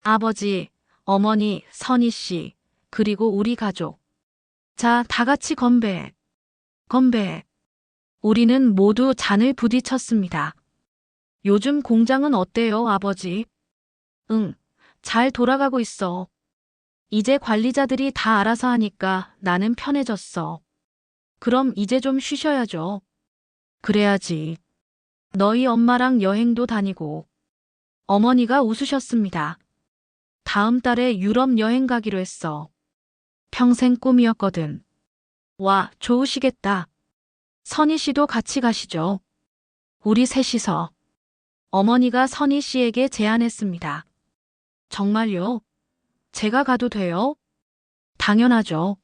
아버지, 어머니, 선희 씨, 그리고 우리 가족. 자, 다 같이 건배. 건배. 우리는 모두 잔을 부딪혔습니다. 요즘 공장은 어때요, 아버지? 응, 잘 돌아가고 있어. 이제 관리자들이 다 알아서 하니까 나는 편해졌어. 그럼 이제 좀 쉬셔야죠. 그래야지. 너희 엄마랑 여행도 다니고. 어머니가 웃으셨습니다. 다음 달에 유럽 여행 가기로 했어. 평생 꿈이었거든. 와, 좋으시겠다. 선희 씨도 같이 가시죠. 우리 셋이서. 어머니가 선희 씨에게 제안했습니다. 정말요? 제가 가도 돼요? 당연하죠.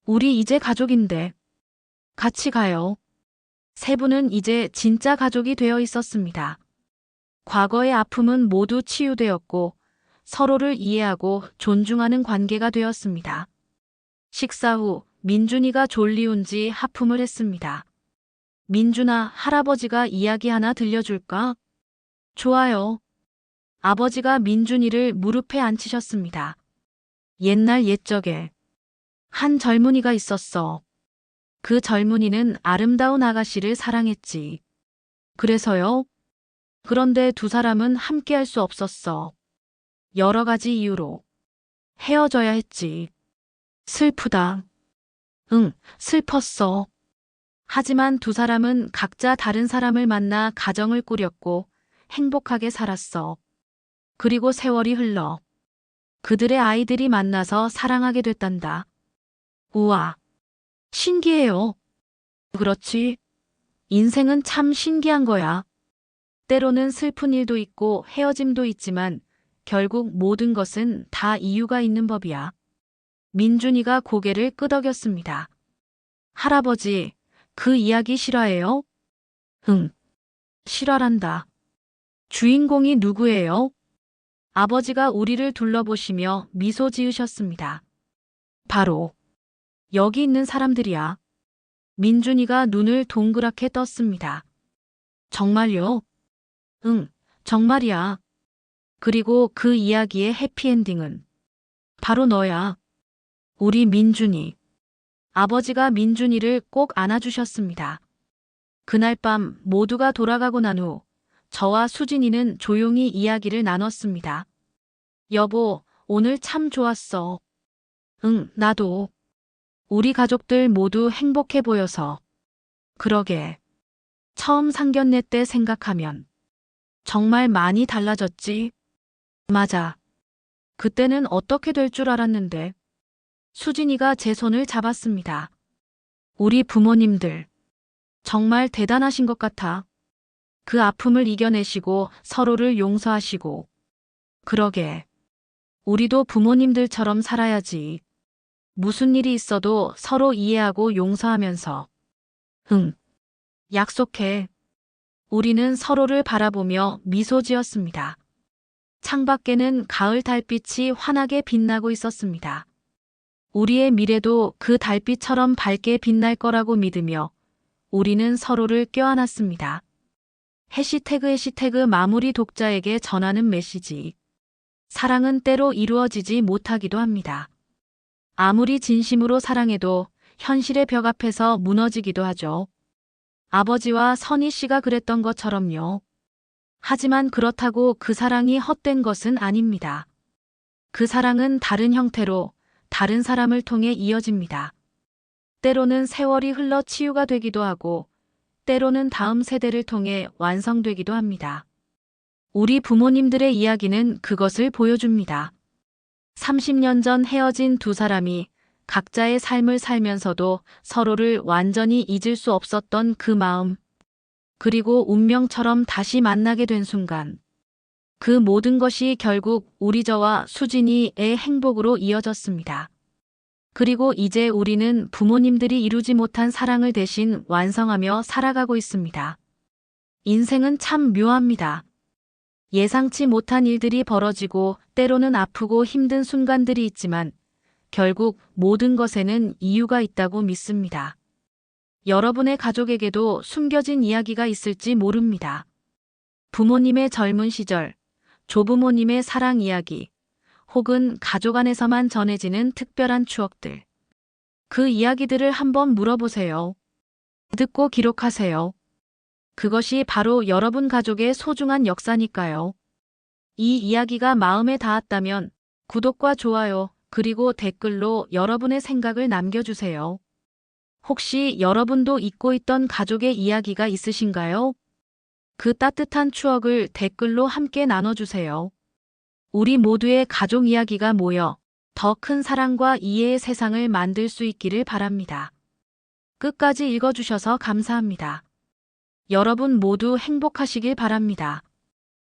우리 이제 가족인데. 같이 가요. 세 분은 이제 진짜 가족이 되어 있었습니다. 과거의 아픔은 모두 치유되었고 서로를 이해하고 존중하는 관계가 되었습니다. 식사 후 민준이가 졸리운지 하품을 했습니다. 민준아, 할아버지가 이야기 하나 들려줄까? 좋아요. 아버지가 민준이를 무릎에 앉히셨습니다. 옛날 옛적에 한 젊은이가 있었어. 그 젊은이는 아름다운 아가씨를 사랑했지. 그래서요? 그런데 두 사람은 함께할 수 없었어. 여러 가지 이유로 헤어져야 했지. 슬프다. 응, 슬펐어. 하지만 두 사람은 각자 다른 사람을 만나 가정을 꾸렸고 행복하게 살았어. 그리고 세월이 흘러 그들의 아이들이 만나서 사랑하게 됐단다. 우와, 신기해요. 그렇지. 인생은 참 신기한 거야. 때로는 슬픈 일도 있고 헤어짐도 있지만 결국 모든 것은 다 이유가 있는 법이야. 민준이가 고개를 끄덕였습니다. 할아버지, 그 이야기 실화예요? 응, 실화란다. 주인공이 누구예요? 아버지가 우리를 둘러보시며 미소 지으셨습니다. 바로 여기 있는 사람들이야. 민준이가 눈을 동그랗게 떴습니다. 정말요? 응, 정말이야. 그리고 그 이야기의 해피엔딩은 바로 너야. 우리 민준이. 아버지가 민준이를 꼭 안아주셨습니다. 그날 밤 모두가 돌아가고 난 후 저와 수진이는 조용히 이야기를 나눴습니다. 여보, 오늘 참 좋았어. 응, 나도. 우리 가족들 모두 행복해 보여서. 그러게. 처음 상견례 때 생각하면 정말 많이 달라졌지. 맞아. 그때는 어떻게 될 줄 알았는데. 수진이가 제 손을 잡았습니다. 우리 부모님들 정말 대단하신 것 같아. 그 아픔을 이겨내시고 서로를 용서하시고. 그러게. 우리도 부모님들처럼 살아야지. 무슨 일이 있어도 서로 이해하고 용서하면서. 응. 약속해. 우리는 서로를 바라보며 미소 지었습니다. 창밖에는 가을 달빛이 환하게 빛나고 있었습니다. 우리의 미래도 그 달빛처럼 밝게 빛날 거라고 믿으며 우리는 서로를 껴안았습니다. 해시태그 마무리 독자에게 전하는 메시지. 사랑은 때로 이루어지지 못하기도 합니다. 아무리 진심으로 사랑해도 현실의 벽 앞에서 무너지기도 하죠. 아버지와 선희 씨가 그랬던 것처럼요. 하지만 그렇다고 그 사랑이 헛된 것은 아닙니다. 그 사랑은 다른 형태로 다른 사람을 통해 이어집니다. 때로는 세월이 흘러 치유가 되기도 하고 때로는 다음 세대를 통해 완성되기도 합니다. 우리 부모님들의 이야기는 그것을 보여줍니다. 30년 전 헤어진 두 사람이 각자의 삶을 살면서도 서로를 완전히 잊을 수 없었던 그 마음, 그리고 운명처럼 다시 만나게 된 순간, 그 모든 것이 결국 우리 저와 수진이의 행복으로 이어졌습니다. 그리고 이제 우리는 부모님들이 이루지 못한 사랑을 대신 완성하며 살아가고 있습니다. 인생은 참 묘합니다. 예상치 못한 일들이 벌어지고 때로는 아프고 힘든 순간들이 있지만 결국 모든 것에는 이유가 있다고 믿습니다. 여러분의 가족에게도 숨겨진 이야기가 있을지 모릅니다. 부모님의 젊은 시절, 조부모님의 사랑 이야기, 혹은 가족 안에서만 전해지는 특별한 추억들. 그 이야기들을 한번 물어보세요. 듣고 기록하세요. 그것이 바로 여러분 가족의 소중한 역사니까요. 이 이야기가 마음에 닿았다면 구독과 좋아요, 그리고 댓글로 여러분의 생각을 남겨주세요. 혹시 여러분도 잊고 있던 가족의 이야기가 있으신가요? 그 따뜻한 추억을 댓글로 함께 나눠주세요. 우리 모두의 가족 이야기가 모여 더 큰 사랑과 이해의 세상을 만들 수 있기를 바랍니다. 끝까지 읽어주셔서 감사합니다. 여러분 모두 행복하시길 바랍니다.